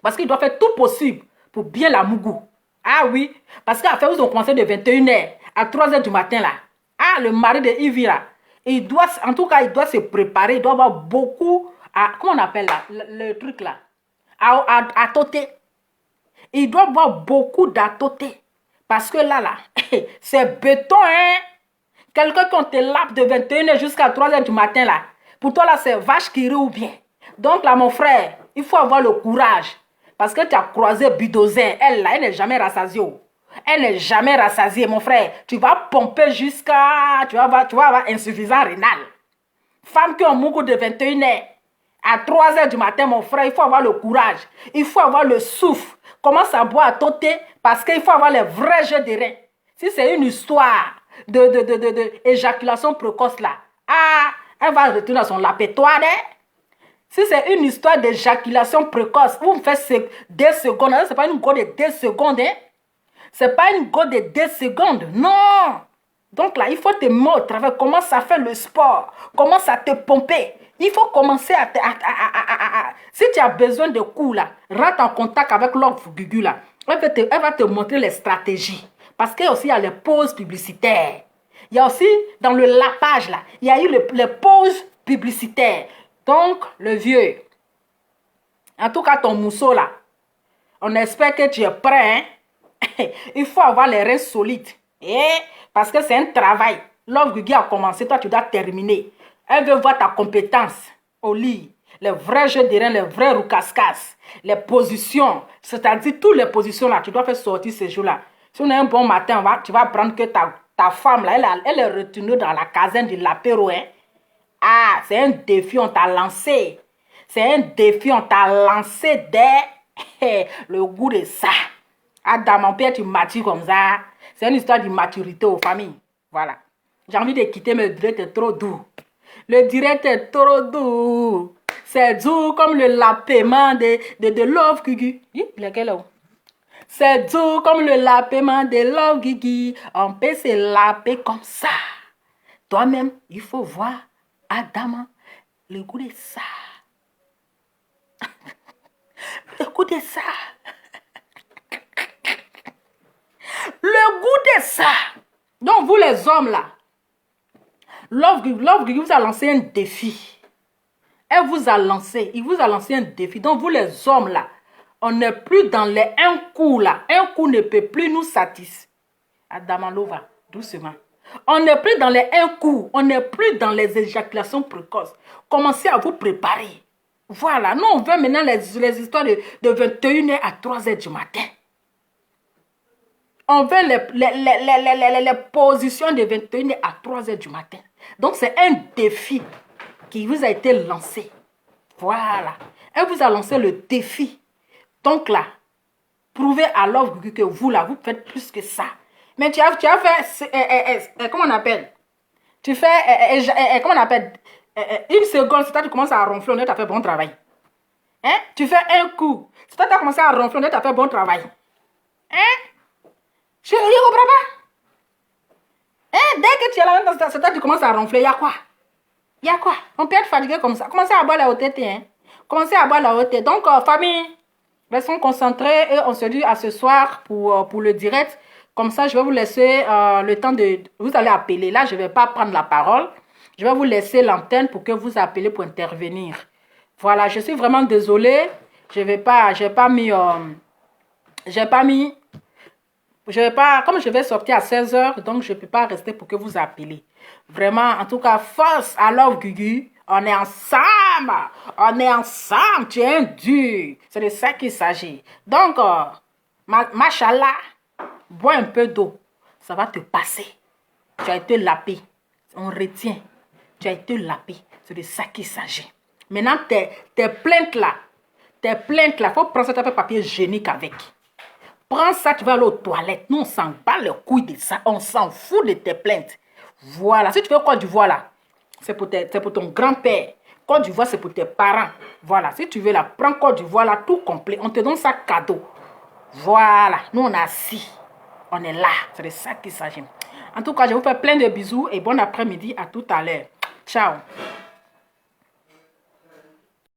Parce qu'il doit faire tout possible pour bien la mougou. Ah oui, parce qu'afin, ils ont commencé de 21h à 3h du matin là. Ah, le mari de Yves là, en tout cas, il doit se préparer, il doit avoir beaucoup, comment on appelle là, le truc là, à tôter. Il doit avoir beaucoup d'atoté. Parce que là, c'est béton, hein. Quelqu'un qui te lape de 21h jusqu'à 3h du matin, là. Pour toi, là, c'est vache qui rit ou bien. Donc, là, mon frère, il faut avoir le courage. Parce que tu as croisé Budozer. Elle, là, elle n'est jamais rassasiée. Elle n'est jamais rassasiée, mon frère. Tu vas pomper jusqu'à... Tu vas avoir insuffisance rénale. Femme qui a un moukou de 21h à 3h du matin, mon frère, il faut avoir le courage. Il faut avoir le souffle. Commence à boire à tôter parce qu'il faut avoir les vrais jeux de reins. Si c'est une histoire d'éjaculation précoce là, elle va retourner à son lapétoire. Si c'est une histoire d'éjaculation précoce, vous me faites 2 secondes, ce n'est pas une go de 2 secondes. Ce n'est pas une go de 2 secondes, non. Donc là, il faut te mettre au travail, commence à faire le sport, commence à te pomper. Il faut commencer à... Si tu as besoin de coups là, rentre en contact avec Love Gugu là. Elle va te montrer les stratégies. Parce qu'il y a aussi les pauses publicitaires. Il y a aussi, dans le lapage là, il y a eu les pauses publicitaires. Donc, le vieux, en tout cas ton mousseau là, on espère que tu es prêt. Hein? Il faut avoir les reins solides. Parce que c'est un travail. Love Gugu a commencé, toi tu dois terminer. Elle veut voir ta compétence au lit. Les vrais jeux de reins, les vrais roucascas, les positions. C'est-à-dire toutes les positions là, tu dois faire sortir ces jours-là. Si on a un bon matin, tu vas apprendre que ta femme là, elle est retenue dans la caserne de l'apéro. Hein? Ah, c'est un défi, on t'a lancé. C'est un défi, on t'a lancé dès le goût de ça. Ah, dans mon père, tu matures comme ça. C'est une histoire de maturité aux familles. Voilà. J'ai envie de quitter, mais le direct est trop doux. Le direct est trop doux. C'est doux comme le lapément de Love Gugu. Lequel là? C'est doux comme le lapément de Love Gugu. On peut se laper comme ça. Toi-même, il faut voir Adama, le goût de ça. Le goût de ça. Le goût de ça. Donc, vous les hommes là, Love Gugu vous a lancé un défi. Elle vous a lancé, il vous a lancé un défi. Donc, vous les hommes là, on n'est plus dans les un coup là. Un coup ne peut plus nous satisfaire. Adamalova, doucement. On n'est plus dans les un coup. On n'est plus dans les éjaculations précoces. Commencez à vous préparer. Voilà. Nous, on veut maintenant les histoires de 21h à 3h du matin. On veut les positions de 21h à 3h du matin. Donc, c'est un défi qui vous a été lancé. Voilà. Elle vous a lancé le défi. Donc là, prouvez à Love Gugu que vous, là, vous faites plus que ça. Mais tu as fait, comment on appelle? Tu fais, comment on appelle? Une seconde, c'est toi tu commences à ronfler, on est, tu as fait bon travail. Hein? Tu fais un coup, c'est toi tu as commencé à ronfler, on est, tu as fait bon travail. Hein? Je ne comprends pas. Hein? Dès que tu es là, c'est toi tu commences à ronfler, il y a quoi? Il y a quoi? On peut être fatigué comme ça. Commencez à boire la haute tête, hein? Commencez à boire la haute tête. Donc, famille, restons concentrés et on se dit à ce soir pour le direct. Comme ça, je vais vous laisser le temps de... Vous allez appeler. Là, je ne vais pas prendre la parole. Je vais vous laisser l'antenne pour que vous appelez pour intervenir. Voilà, je suis vraiment désolée. Je vais pas... Comme je vais sortir à 16h, donc je ne peux pas rester pour que vous appelez. Vraiment, en tout cas, force à Love Gugu. On est ensemble. On est ensemble. Tu es un dur. C'est de ça qu'il s'agit. Donc, machallah, bois un peu d'eau. Ça va te passer. Tu as été lapé. On retient. Tu as été lapé. C'est de ça qu'il s'agit. Maintenant, tes plaintes là. Tes plaintes là. Il faut prendre ça, un papier hygiénique avec. Prends ça, tu vas aller aux toilettes. Nous, on s'en bat les couilles de ça. On s'en fout de tes plaintes. Voilà. Si tu veux Côte d'Ivoire là, c'est pour ton grand-père. Côte d'Ivoire, c'est pour tes parents. Voilà. Si tu veux là, prends Côte d'Ivoire là, tout complet. On te donne ça cadeau. Voilà. Nous, on est assis. On est là. C'est de ça qu'il s'agit. En tout cas, je vous fais plein de bisous et bon après-midi. À tout à l'heure. Ciao.